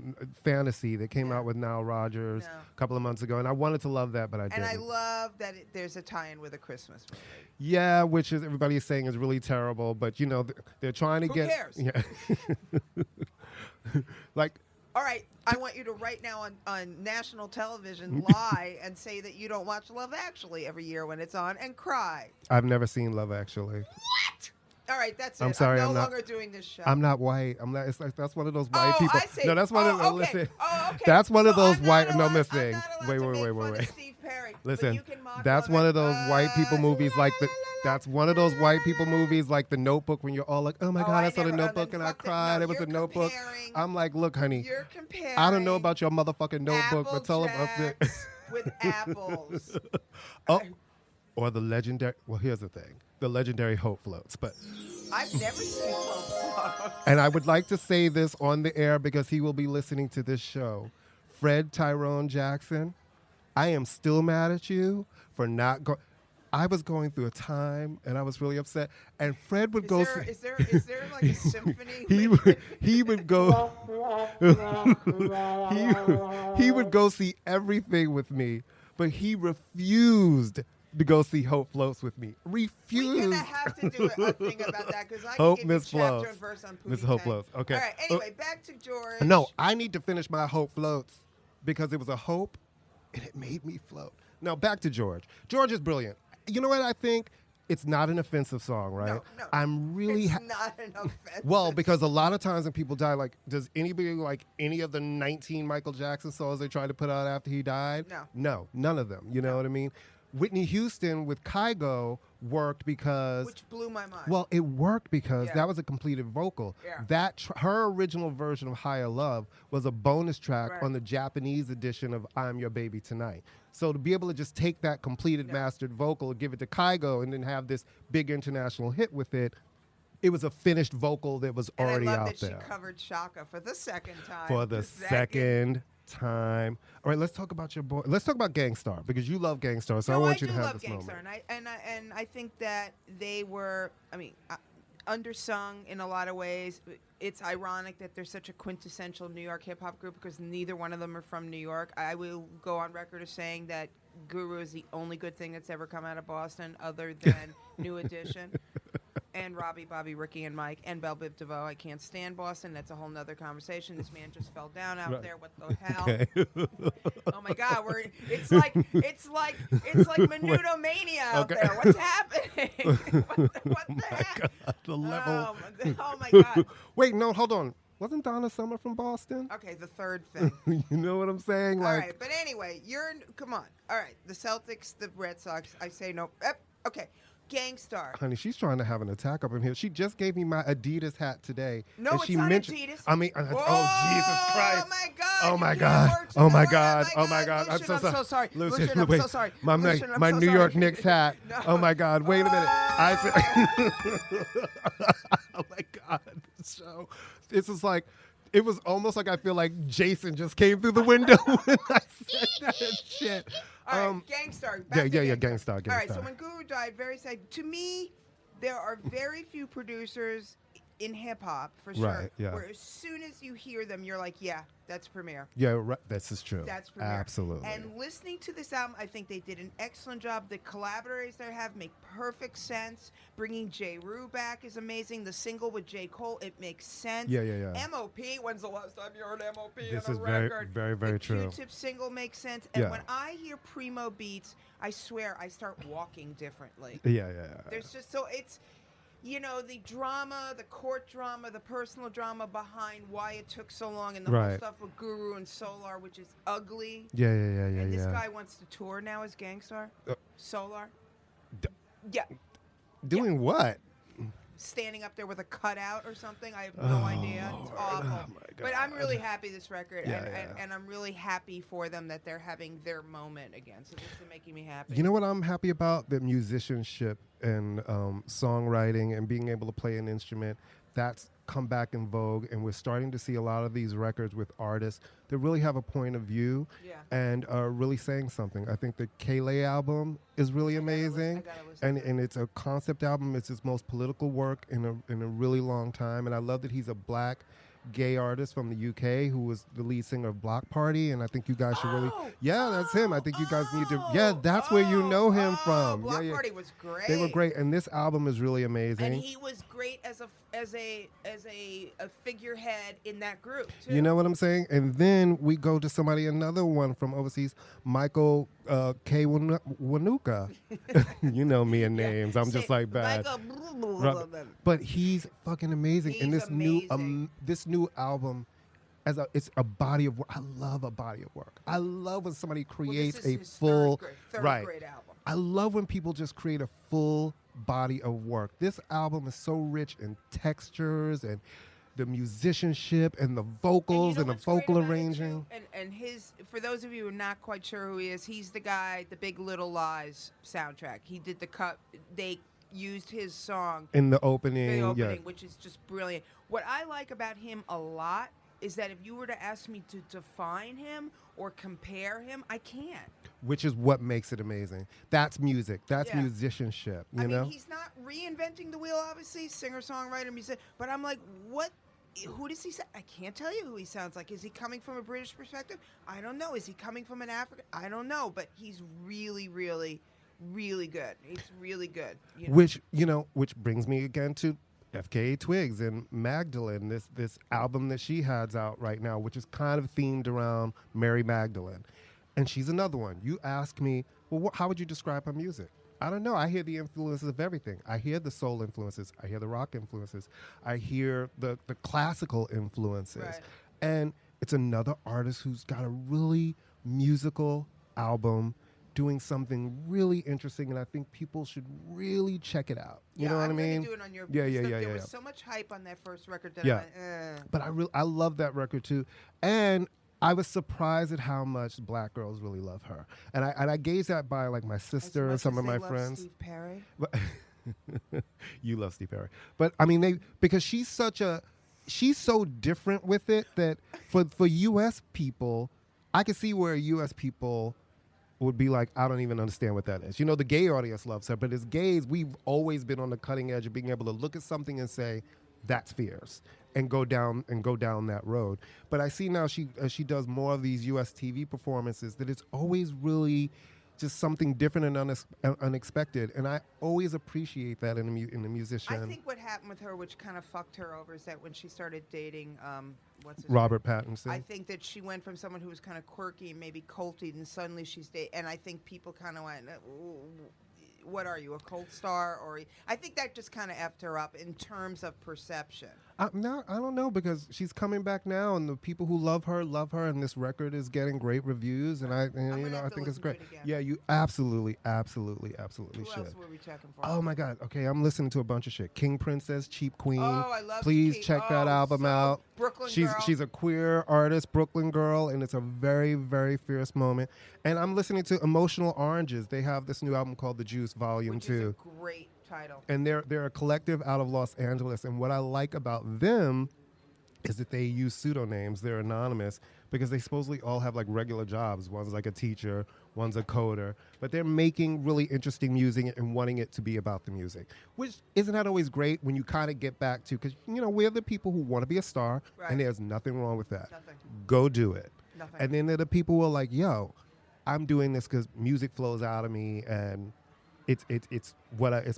Fantasy that came out with Nile Rodgers a couple of months ago, and I wanted to love that, but I didn't. And I love that there's a tie-in with a Christmas movie. Yeah, which is everybody is saying is really terrible, but you know they're trying to Who get. Cares? Yeah. Like. All right, I want you to right now on national television lie and say that you don't watch Love Actually every year when it's on and cry. I've never seen Love Actually. What? All right, that's it. I'm sorry, I'm I'm no not, longer doing this show. I'm not white. I'm not. It's like that's one of those white people. I see. No, that's one of those. Okay. Listen, okay. that's one of those I'm white. not No, allowed, listen. I'm not Wait. allowed to make fun of Steve Perry, Listen, but you can mock that's Love one of those white people movies like the. la, la, That's one of those white people movies like The Notebook when you're all like, oh my God, I saw The never- Notebook and I cried. No, it was you're a Notebook. comparing- I'm like, look, honey, You're comparing. I don't know about your motherfucking Notebook, but tell them up there. Jacks with apples. Oh, or the legendary. Well, here's the thing: the legendary Hope Floats, but. I've never seen Hope. And I would like to say this on the air because he will be listening to this show. Fred Tyrone Jackson, I am still mad at you for not going. I was going through a time and I was really upset. And Fred would go. Is there like a symphony? He would go. he would go see everything with me, but he refused to go see Hope Floats with me. Refused. We're gonna have to do a thing about that because I Hope can give you Miss chapter Floats. and verse on Pootie Miss Hope Tang. Floats. Okay. All right. Anyway, back to George. No, I need to finish my Hope Floats because it was a hope and it made me float. Now, back to George. George is brilliant. You know what I think? It's not an offensive song, right? No. I'm really... It's not an offensive. Well, because a lot of times when people die, like, does anybody like any of the 19 Michael Jackson songs they tried to put out after he died? No, none of them. You know what I mean? Whitney Houston with Kygo worked because... Which blew my mind. Well, it worked because that was a completed vocal. Yeah. That her original version of Higher Love was a bonus track on the Japanese edition of I'm Your Baby Tonight. So to be able to just take that completed mastered vocal, give it to Kygo, and then have this big international hit with it, it was a finished vocal that was already out there. out I love that there. she covered Shaka for the second time. For the second time. All right, let's talk about your boy. Let's talk about Gangstar because you love Gangstar, so I want you to have this moment. And I think that they were, undersung in a lot of ways. It's ironic that they're such a quintessential New York hip hop group because neither one of them are from New York. I will go on record as saying that Guru is the only good thing that's ever come out of Boston other than New Edition. And Robbie, Bobby, Ricky, and Mike, and Belle Biv DeVoe. I can't stand Boston. That's a whole nother conversation. This man just fell down out there. What the hell? Okay. Oh my God, it's like Menudo mania out there. What's happening? what the heck? God, the level. Oh my God. Wait, no, hold on. Wasn't Donna Summer from Boston? Okay, the third thing. You know what I'm saying? All right, but anyway, come on. All right, the Celtics, the Red Sox. I say no. Okay. Gangstar. Honey, she's trying to have an attack up in here. She just gave me my Adidas hat today. No, and it's she not mentioned, Adidas. I mean, oh, Jesus Christ. Oh, my God. Oh, my God. Oh, my God. Oh, my God. I'm so sorry. Lucian, I'm wait. so sorry. My New York Knicks hat. No. Oh, my God. Wait a minute. I said, oh, my God. So, this is like, it was almost like I feel like Jason just came through the window when I said that shit. All right, Gangstar. Gangstar. All right, so when Guru died, very sad. To me, there are very few producers in hip hop for sure. Right, yeah. Where as soon as you hear them, you're like, yeah, that's Premier. Yeah, right. This is true. That's Premier. Absolutely. And listening to this album, I think they did an excellent job. The collaborators they have make perfect sense. Bringing J. Rue back is amazing. The single with J. Cole, it makes sense. Yeah, yeah, yeah. M.O.P. When's the last time you heard M.O.P. This in is a very, record? very, very the true. Q-Tip single makes sense. And Yeah. when I hear Primo beats, I swear I start walking differently. Yeah, yeah. There's just so it's, you know, the drama, the court drama, the personal drama behind why it took so long, and the whole Right. stuff with Guru and Solar, which is ugly. Yeah. And this guy wants to tour now as Gangstar. Solar. Yeah. Doing what? Standing up there with a cutout or something. I have no idea. It's awful. Oh, my But I'm really happy this record, Yeah, and I'm really happy for them that they're having their moment again. So this is making me happy. You know what I'm happy about? That musicianship and songwriting and being able to play an instrument, that's come back in vogue, and we're starting to see a lot of these records with artists that really have a point of view and are really saying something. I think the Kayleigh album is really amazing, I gotta listen to it. and it's a concept album. It's his most political work in a really long time, and I love that he's a black gay artist from the UK who was the lead singer of Block Party, and I think you guys should really that's him. I think you guys need to that's where you know him from. Block Party was great. They were great, and this album is really amazing. And he was great as a figurehead in that group too. You know what I'm saying? And then we go to another one from overseas, Michael K. Wanuka. You know me and names. I'm just like bad. But he's fucking amazing. He's and this amazing. new album, it's a body of work. I love a body of work. I love when somebody creates this is a his full third grade album. I love when people just create a full body of work. This album is so rich in textures and the musicianship and the vocals and the vocal arranging. And his, for those of you who are not quite sure who he is, he's the guy, the Big Little Lies soundtrack. He did the cut. They used his song in the opening, which is just brilliant. What I like about him a lot is that if you were to ask me to define him or compare him, I can't. Which is what makes it amazing. That's music. That's musicianship. You know? He's not reinventing the wheel, obviously, singer-songwriter, music. But I'm like, what? Who does he sound? I can't tell you who he sounds like. Is he coming from a British perspective? I don't know. Is he coming from an African? I don't know. But he's really, really, really good. He's really good. You know? Which brings me again to FKA Twigs and Magdalene, this album that she has out right now, which is kind of themed around Mary Magdalene. And she's another one. You ask me, well, how would you describe her music? I don't know. I hear the influences of everything. I hear the soul influences. I hear the rock influences. I hear the classical influences. Right. And it's another artist who's got a really musical album doing something really interesting, and I think people should really check it out. You know what I mean? Do it on your There was so much hype on that first record that I went, But I love that record too. And I was surprised at how much black girls really love her. And I gauge that by like my sister and some of my friends. Steve Perry. You love Steve Perry. But I mean because she's so different with it that for US people, I can see where US people would be like, I don't even understand what that is. You know, the gay audience loves her, but as gays, we've always been on the cutting edge of being able to look at something and say, that's fierce, and go down that road. But I see now she does more of these US TV performances that it's always really just something different and unexpected, and I always appreciate that in a musician. I think what happened with her, which kind of fucked her over, is that when she started dating, Robert Pattinson. I think that she went from someone who was kind of quirky and maybe culty, and suddenly she's and I think people kind of went, what are you, a cult star? Or I think that just kind of effed her up in terms of perception. No, I don't know, because she's coming back now, and the people who love her, and this record is getting great reviews, and I think it's great. Yeah, you absolutely Who should. else were we checking for? Oh my God. Okay, I'm listening to a bunch of shit. King Princess, Cheap Queen. Oh, I love. Please check that album out. Brooklyn Girl. She's a queer artist, Brooklyn Girl, and it's a very, very fierce moment. And I'm listening to Emotional Oranges. They have this new album called The Juice Volume 2. Which is a great title. And they're a collective out of Los Angeles. And what I like about them is that they use pseudonyms. They're anonymous, because they supposedly all have like regular jobs. One's like a teacher, one's a coder, but they're making really interesting music and wanting it to be about the music, which isn't that always great when you kind of get back to, because, you know, we're the people who want to be a star, and there's nothing wrong with that. Nothing. Go do it. Nothing. And then there are the people who are like, yo, I'm doing this because music flows out of me, and it's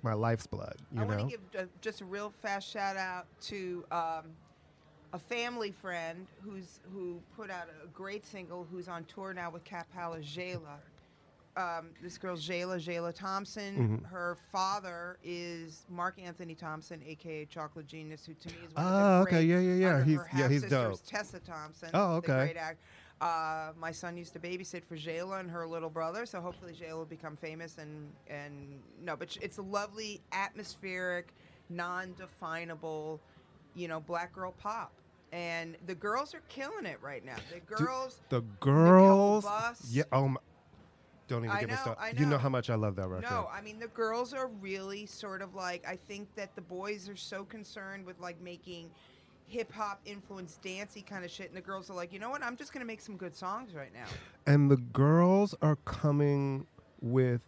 my life's blood. I want to give just a real fast shout out to a family friend who put out a great single, who's on tour now with Cat Palace, Jayla. This girl's Jayla Thompson. Mm-hmm. Her father is Mark Anthony Thompson, a.k.a. Chocolate Genius, who to me is one of the great... Yeah, he's dope. Tessa Thompson. Oh, okay. The great actor. My son used to babysit for Jayla and her little brother, so hopefully Jayla will become famous. But it's a lovely, atmospheric, non-definable, black girl pop. And the girls are killing it right now. The girls, yeah. Oh my, don't even get me started. I know. You know how much I love that record. No, I mean the girls are really sort of like, I think that the boys are so concerned with like making hip hop influenced dancey kind of shit, and the girls are like, you know what? I'm just gonna make some good songs right now. And the girls are coming with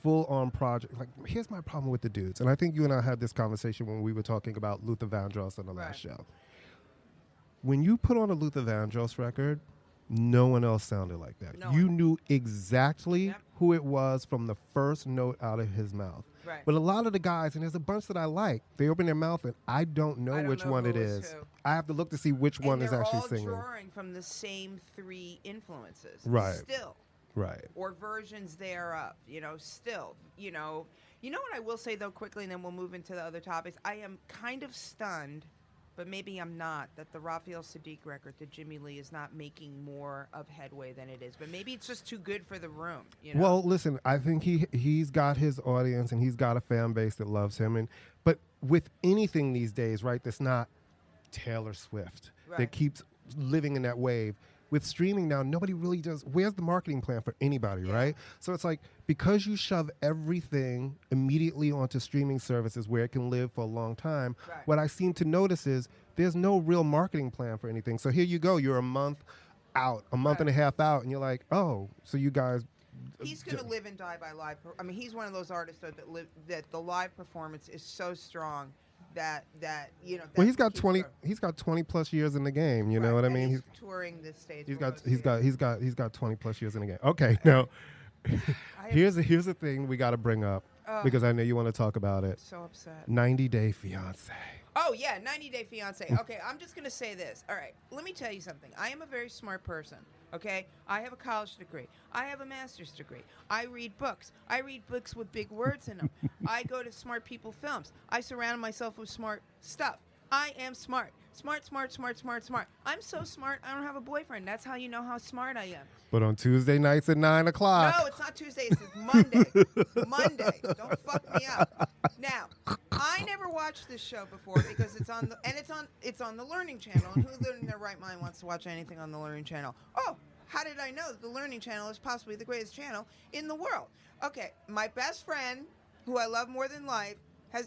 full-on project. Like, here's my problem with the dudes, and I think you and I had this conversation when we were talking about Luther Vandross on the last show. When you put on a Luther Vandross record, no one else sounded like that. You knew exactly who it was from the first note out of his mouth. Right. But a lot of the guys, and there's a bunch that I like, they open their mouth and I don't know which one it is. I have to look to see which one is actually singing. They're all drawing from the same three influences. Right. Still. Right. Or versions thereof, still. You know what I will say, though, quickly, and then we'll move into the other topics? I am kind of stunned, but maybe I'm not, that the Raphael Sadiq record, the Jimmy Lee, is not making more of headway than it is. But maybe it's just too good for the room. Well, listen, I think he's got his audience and he's got a fan base that loves him. But with anything these days, right, that's not Taylor Swift, that keeps living in that wave. With streaming now, nobody really does. Where's the marketing plan for anybody, right? So it's like, because you shove everything immediately onto streaming services where it can live for a long time, what I seem to notice is there's no real marketing plan for anything. So here you go, you're a month out, a month and a half out, and you're like, oh, so you guys... He's going to live and die by live. I mean, he's one of those artists that the live performance is so strong that well, he's got 20 plus years in the game, you know what I mean? He's touring this stage. He's got 20 plus years in the game. Okay, now here's the thing we got to bring up because I know you want to talk about it. So upset. 90 Day Fiancé. Oh yeah, 90 Day Fiancé. Okay, I'm just going to say this. All right, let me tell you something. I am a very smart person. Okay, I have a college degree. I have a master's degree. I read books. I read books with big words in them. I go to smart people films. I surround myself with smart stuff. I am smart. Smart. I'm so smart, I don't have a boyfriend. That's how you know how smart I am. But on Tuesday nights at 9 o'clock. No, it's not Tuesday. It's Monday. Monday. Don't fuck me up. Now, I never watched this show before because it's on the Learning Channel. And who in their right mind wants to watch anything on the Learning Channel? Oh, how did I know that the Learning Channel is possibly the greatest channel in the world? Okay, my best friend, who I love more than life,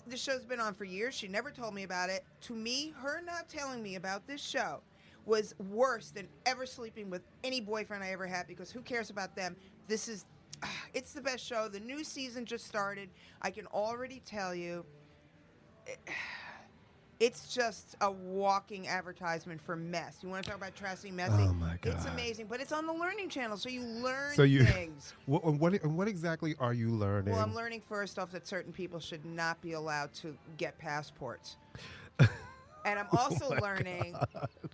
this show's been on for years. She never told me about it. To me, her not telling me about this show was worse than ever sleeping with any boyfriend I ever had, because who cares about them? It's the best show. The new season just started. I can already tell you, it's just a walking advertisement for mess. You want to talk about trashy, messy? Oh my God. It's amazing, but it's on the Learning Channel, so you learn things. What exactly are you learning? Well, I'm learning first off that certain people should not be allowed to get passports. And I'm also learning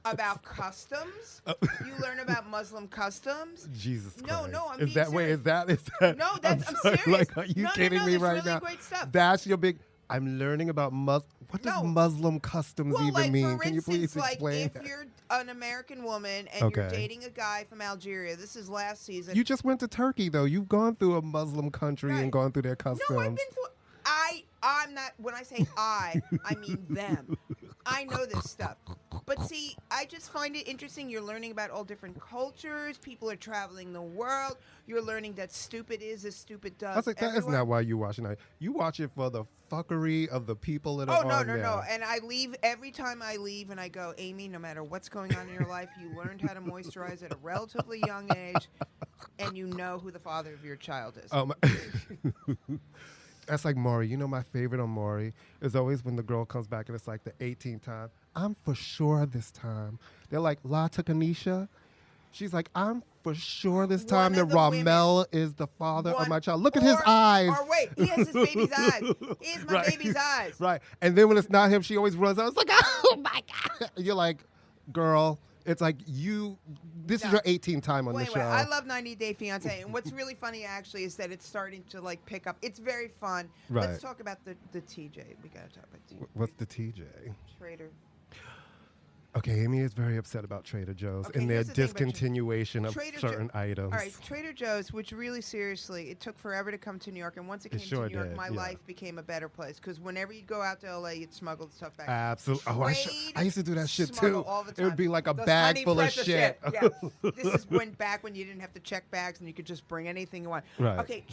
about customs. You learn about Muslim customs. Jesus Christ. No, I'm is being that way? serious. Is that? No, I'm serious. Like, are you kidding me right really now? Great stuff. That's your big. I'm learning about what does Muslim customs even mean? Can you please explain? If you're an American woman and you're dating a guy from Algeria, this is last season. You just went to Turkey, though. You've gone through a Muslim country and gone through their customs. No, I've been through. I'm not. When I say I mean them. I know this stuff. But see, I just find it interesting. You're learning about all different cultures. People are traveling the world. You're learning that stupid is as stupid does. I was like, that is not why you watching it. You watch it for the fuckery of the people that are on there. No. And I leave, every time I leave and I go, Amy, no matter what's going on in your life, you learned how to moisturize at a relatively young age, and you know who the father of your child is. That's like Maury. You know, my favorite on Maury is always when the girl comes back and it's like the 18th time. I'm for sure this time. They're like, La Takanisha. She's like, I'm for sure this time that Ramel is the father of my child. Look at his eyes. Or wait, he has his baby's eyes. He has my baby's eyes. Right. And then when it's not him, she always runs out. It's like, oh my God. You're like, girl, it's like this is your 18th time on the show. I love 90 Day Fiancé. And what's really funny, actually, is that it's starting to, like, pick up. It's very fun. Right. Let's talk about the TJ. We got to talk about TJ. What's the TJ? Trader. Okay, Amy is very upset about Trader Joe's and their discontinuation of certain items. All right, Trader Joe's, which really seriously, it took forever to come to New York. And once it came to New York, my life became a better place. Because whenever you'd go out to L.A., you'd smuggle stuff back. Absolutely. I used to do that shit, too. All the time. It would be like a bag full of shit. Yeah. This is back when you didn't have to check bags and you could just bring anything you want. Right. Okay,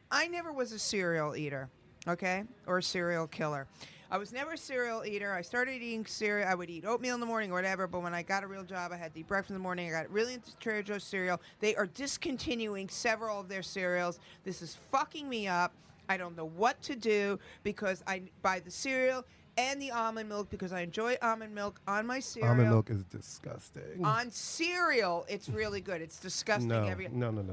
I never was a cereal eater, okay, or a cereal killer. I was never a cereal eater. I started eating cereal. I would eat oatmeal in the morning or whatever, but when I got a real job, I had to eat breakfast in the morning. I got really into Trader Joe's cereal. They are discontinuing several of their cereals. This is fucking me up. I don't know what to do because I buy the cereal and the almond milk because I enjoy almond milk on my cereal. Almond milk is disgusting. On cereal, it's really good. It's disgusting. No,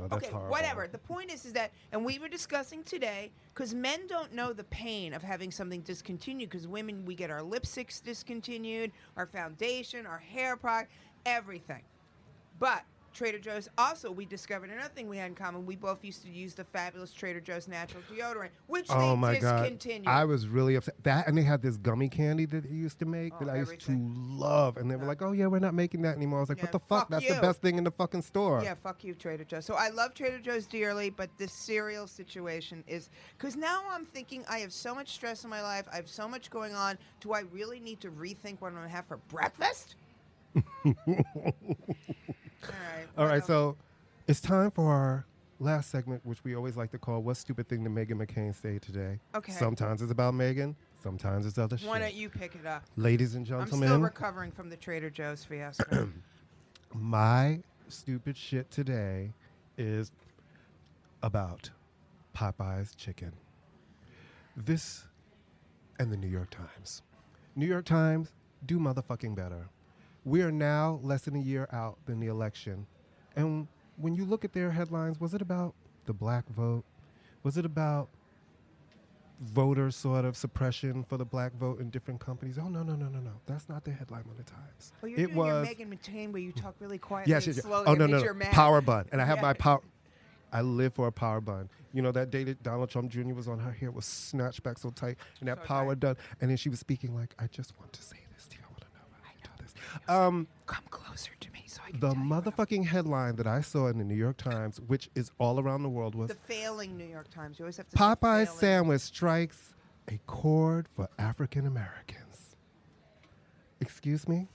that's horrible. Whatever. The point is that, and we were discussing today, because men don't know the pain of having something discontinued, because women, we get our lipsticks discontinued, our foundation, our hair product, everything. But Trader Joe's, also, we discovered another thing we had in common. We both used to use the fabulous Trader Joe's natural deodorant, which they discontinued. God. I was really upset. That, and they had this gummy candy that they used to make that I used to love. And they were like, oh, yeah, we're not making that anymore. I was like, what the fuck? That's the best thing in the fucking store. Yeah, fuck you, Trader Joe's. So I love Trader Joe's dearly, but this cereal situation is... Because now I'm thinking I have so much stress in my life. I have so much going on. Do I really need to rethink what I'm going to have for breakfast? All right, so it's time for our last segment, which we always like to call What Stupid Thing Did Meghan McCain Say Today? Okay. Sometimes it's about Meghan, sometimes it's other shit. Why don't you pick it up? Ladies and gentlemen. I'm still recovering from the Trader Joe's fiasco. My stupid shit today is about Popeye's chicken. This and the New York Times. New York Times, do motherfucking better. We are now less than a year out than the election. And when you look at their headlines, was it about the black vote? Was it about voter sort of suppression for the black vote in different companies? Oh, no. That's not the headline on the Times. Well, you're doing your Meghan McCain where you talk really quietly and slowly. Oh, no. Power bun. And I have my power. I live for a power bun. You know, that day that Donald Trump Jr. was on, her hair was snatched back so tight, and that power done. And then she was speaking like, I just want to say this to you. I want to know how you do this. Come closer to me so I can the motherfucking headline that I saw in the New York Times, which is all around the world, was the failing New York Times. You always have to Popeye's sandwich strikes a chord for African Americans. Excuse me?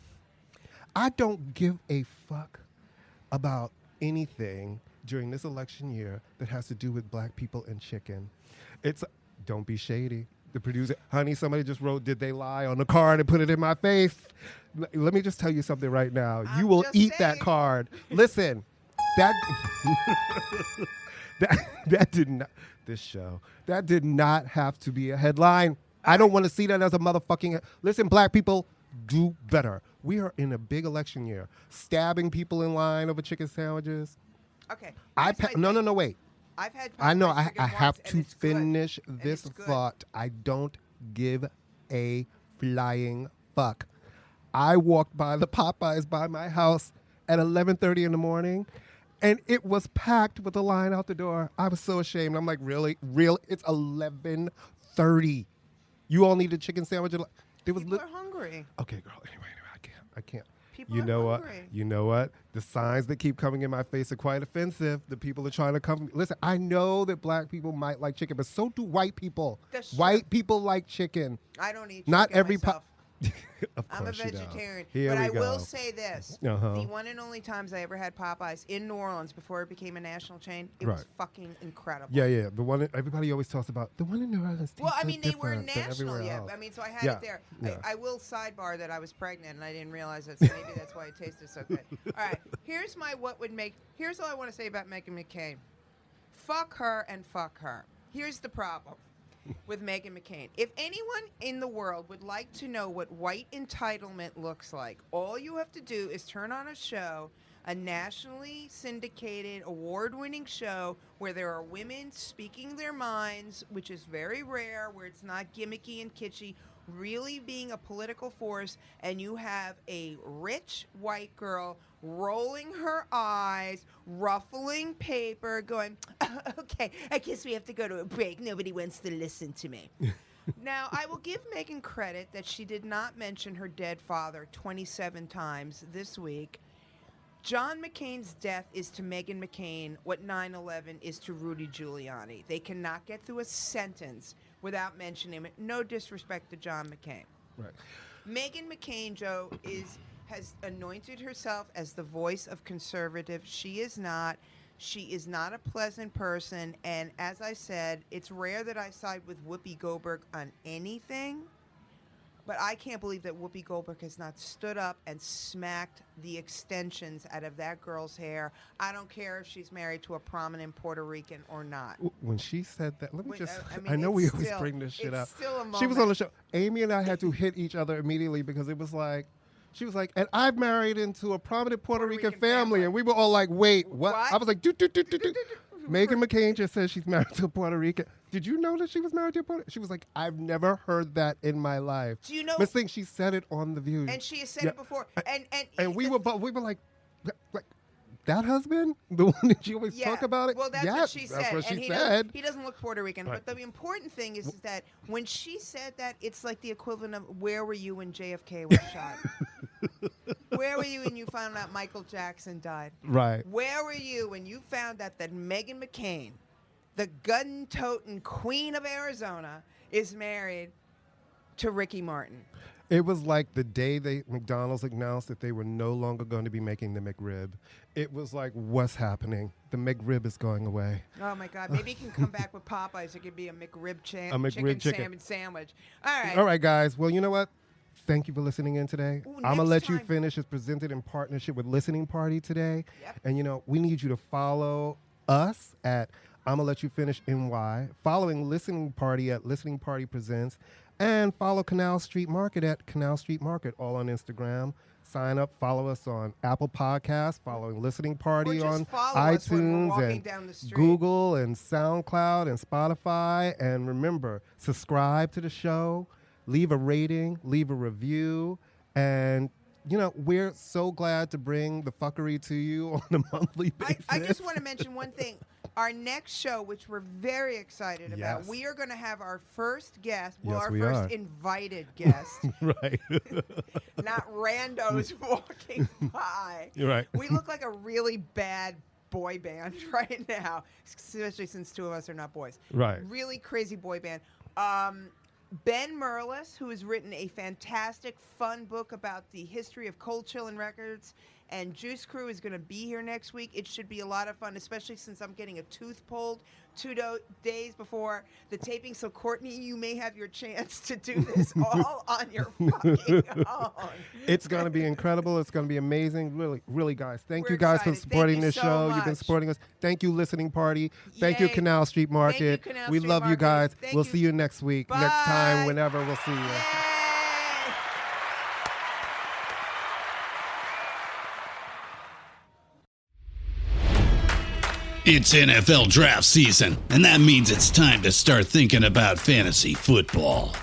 I don't give a fuck about anything during this election year that has to do with black people and chicken. Don't be shady. The producer, honey, somebody just wrote, did they lie on the card and put it in my face? Let me just tell you something right now. You will eat that card. Listen, that did not have to be a headline. I don't want to see that as a motherfucking... Listen, black people, do better. We are in a big election year. Stabbing people in line over chicken sandwiches. Okay. No, wait. I've had. I know. I have to finish this thought. I don't give a flying fuck. I walked by the Popeyes by my house at 11:30 in the morning, and it was packed with a line out the door. I was so ashamed. I'm like, really? It's 11:30. You all need a chicken sandwich? People are hungry. Okay, girl. Anyway, I can't. People are hungry. You know what? The signs that keep coming in my face are quite offensive. The people are trying to come. Listen, I know that black people might like chicken, but so do white people. That's white true. people like chicken. I don't eat chicken Not every myself. I'm a vegetarian. Here but we I go. will say this. Uh-huh. The one and only times I ever had Popeyes in New Orleans before it became a national chain, it was fucking incredible. Yeah. The one everybody always talks about. The one in New Orleans. Well, I so mean, they were different than national. everywhere Yeah. else. I mean, so I had it there. Yeah. I will sidebar that I was pregnant and I didn't realize it. So maybe that's why it tasted so good. All right. Here's all I want to say about Meghan McCain. Fuck her and fuck her. Here's the problem with Meghan McCain. If anyone in the world would like to know what white entitlement looks like, all you have to do is turn on a show, a nationally syndicated, award-winning show where there are women speaking their minds, which is very rare, where it's not gimmicky and kitschy, really being a political force, and you have a rich white girl rolling her eyes, ruffling paper, going, okay, I guess we have to go to a break. Nobody wants to listen to me. Now, I will give Meghan credit that she did not mention her dead father 27 times this week. John McCain's death is to Meghan McCain what 9/11 is to Rudy Giuliani. They cannot get through a sentence without mentioning it. No disrespect to John McCain. Right. Meghan McCain, Joe, has anointed herself as the voice of conservative. She is not. She is not a pleasant person. And as I said, it's rare that I side with Whoopi Goldberg on anything. But I can't believe that Whoopi Goldberg has not stood up and smacked the extensions out of that girl's hair. I don't care if she's married to a prominent Puerto Rican or not. When she said that, let me just, I mean, I know we always still- bring this shit it's up. still a She was moment. on the show. Amy and I had to hit each other immediately because it was like, she was like, and I've married into a prominent Puerto Rican family. And we were all like, wait, what? What? I was like, do. Meghan McCain just said she's married to a Puerto Rican. Did you know that she was married to a Puerto Rican? She was like, I've never heard that in my life. Do you know? Miss Thing, she said it on The View. And she has said Yeah. it before. And we were like, that husband? The one that you always talk about it? Well, that's Yes, what she said. That's what and she he said. He doesn't look Puerto Rican. Right. But the important thing is that when she said that, it's like the equivalent of where were you when JFK was shot? Where were you when you found out Michael Jackson died? Right. Where were you when you found out that Meghan McCain, the gun-toting queen of Arizona, is married to Ricky Martin? It was like the day McDonald's announced that they were no longer going to be making the McRib. It was like, what's happening? The McRib is going away. Oh, my God. Maybe he can come back with Popeyes. It could be a McRib chicken. salmon sandwich. All right. All right, guys. Well, you know what? Thank you for listening in today. Ooh, I'm going to next let you time- finish. It's presented in partnership with Listening Party today. Yep. And, you know, we need you to follow us at I'm going to let you finish NY, following Listening Party at Listening Party Presents, and follow Canal Street Market at Canal Street Market, all on Instagram. Sign up, follow us on Apple Podcasts, following Listening Party Or just on follow us when we're iTunes walking and down the street. Google and SoundCloud and Spotify. And remember, subscribe to the show, leave a rating, leave a review, and you know, we're so glad to bring the fuckery to you on a monthly basis. I just want to mention one thing. Our next show, which we're very excited about, Yes. we are going to have our first guest, Yes, our we first are. invited guest, Right. not randos walking by. You're right. We look like a really bad boy band right now, especially since two of us are not boys. Right. Really crazy boy band. Ben Merlis, who has written a fantastic, fun book about the history of Cold Chillin' Records, and Juice Crew is going to be here next week. It should be a lot of fun, especially since I'm getting a tooth pulled 2 days before the taping. So, Courtney, you may have your chance to do this all on your fucking own. It's going to be incredible. It's going to be amazing. Really, really, guys. Thank We're you guys excited. for supporting Thank you this so show. You've been much. supporting us. Thank you, Listening Party. Thank you, Yay. Canal Street Market. Canal We Street love you Market. guys. Thank We'll you. see you next week. Next Bye. time, whenever. We'll see you. Yay! It's NFL draft season, and that means it's time to start thinking about fantasy football.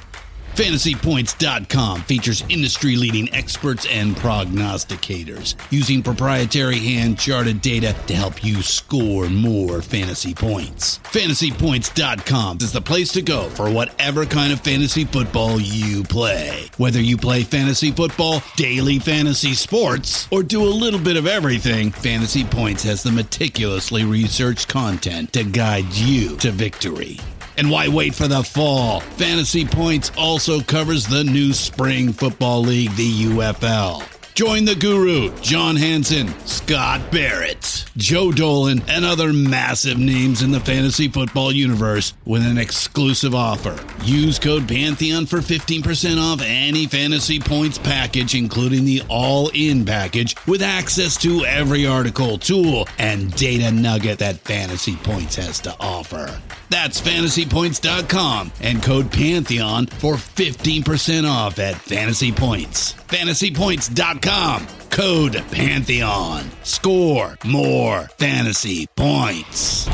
FantasyPoints.com features industry-leading experts and prognosticators using proprietary hand-charted data to help you score more fantasy points. FantasyPoints.com is the place to go for whatever kind of fantasy football you play. Whether you play fantasy football, daily fantasy sports, or do a little bit of everything, Fantasy Points has the meticulously researched content to guide you to victory. And why wait for the fall? Fantasy Points also covers the new spring football league, the UFL. Join the guru, John Hansen, Scott Barrett, Joe Dolan, and other massive names in the fantasy football universe with an exclusive offer. Use code Pantheon for 15% off any Fantasy Points package, including the all-in package, with access to every article, tool, and data nugget that Fantasy Points has to offer. That's fantasypoints.com and code Pantheon for 15% off at Fantasy Points. Fantasypoints.com, code Pantheon. Score more fantasy points.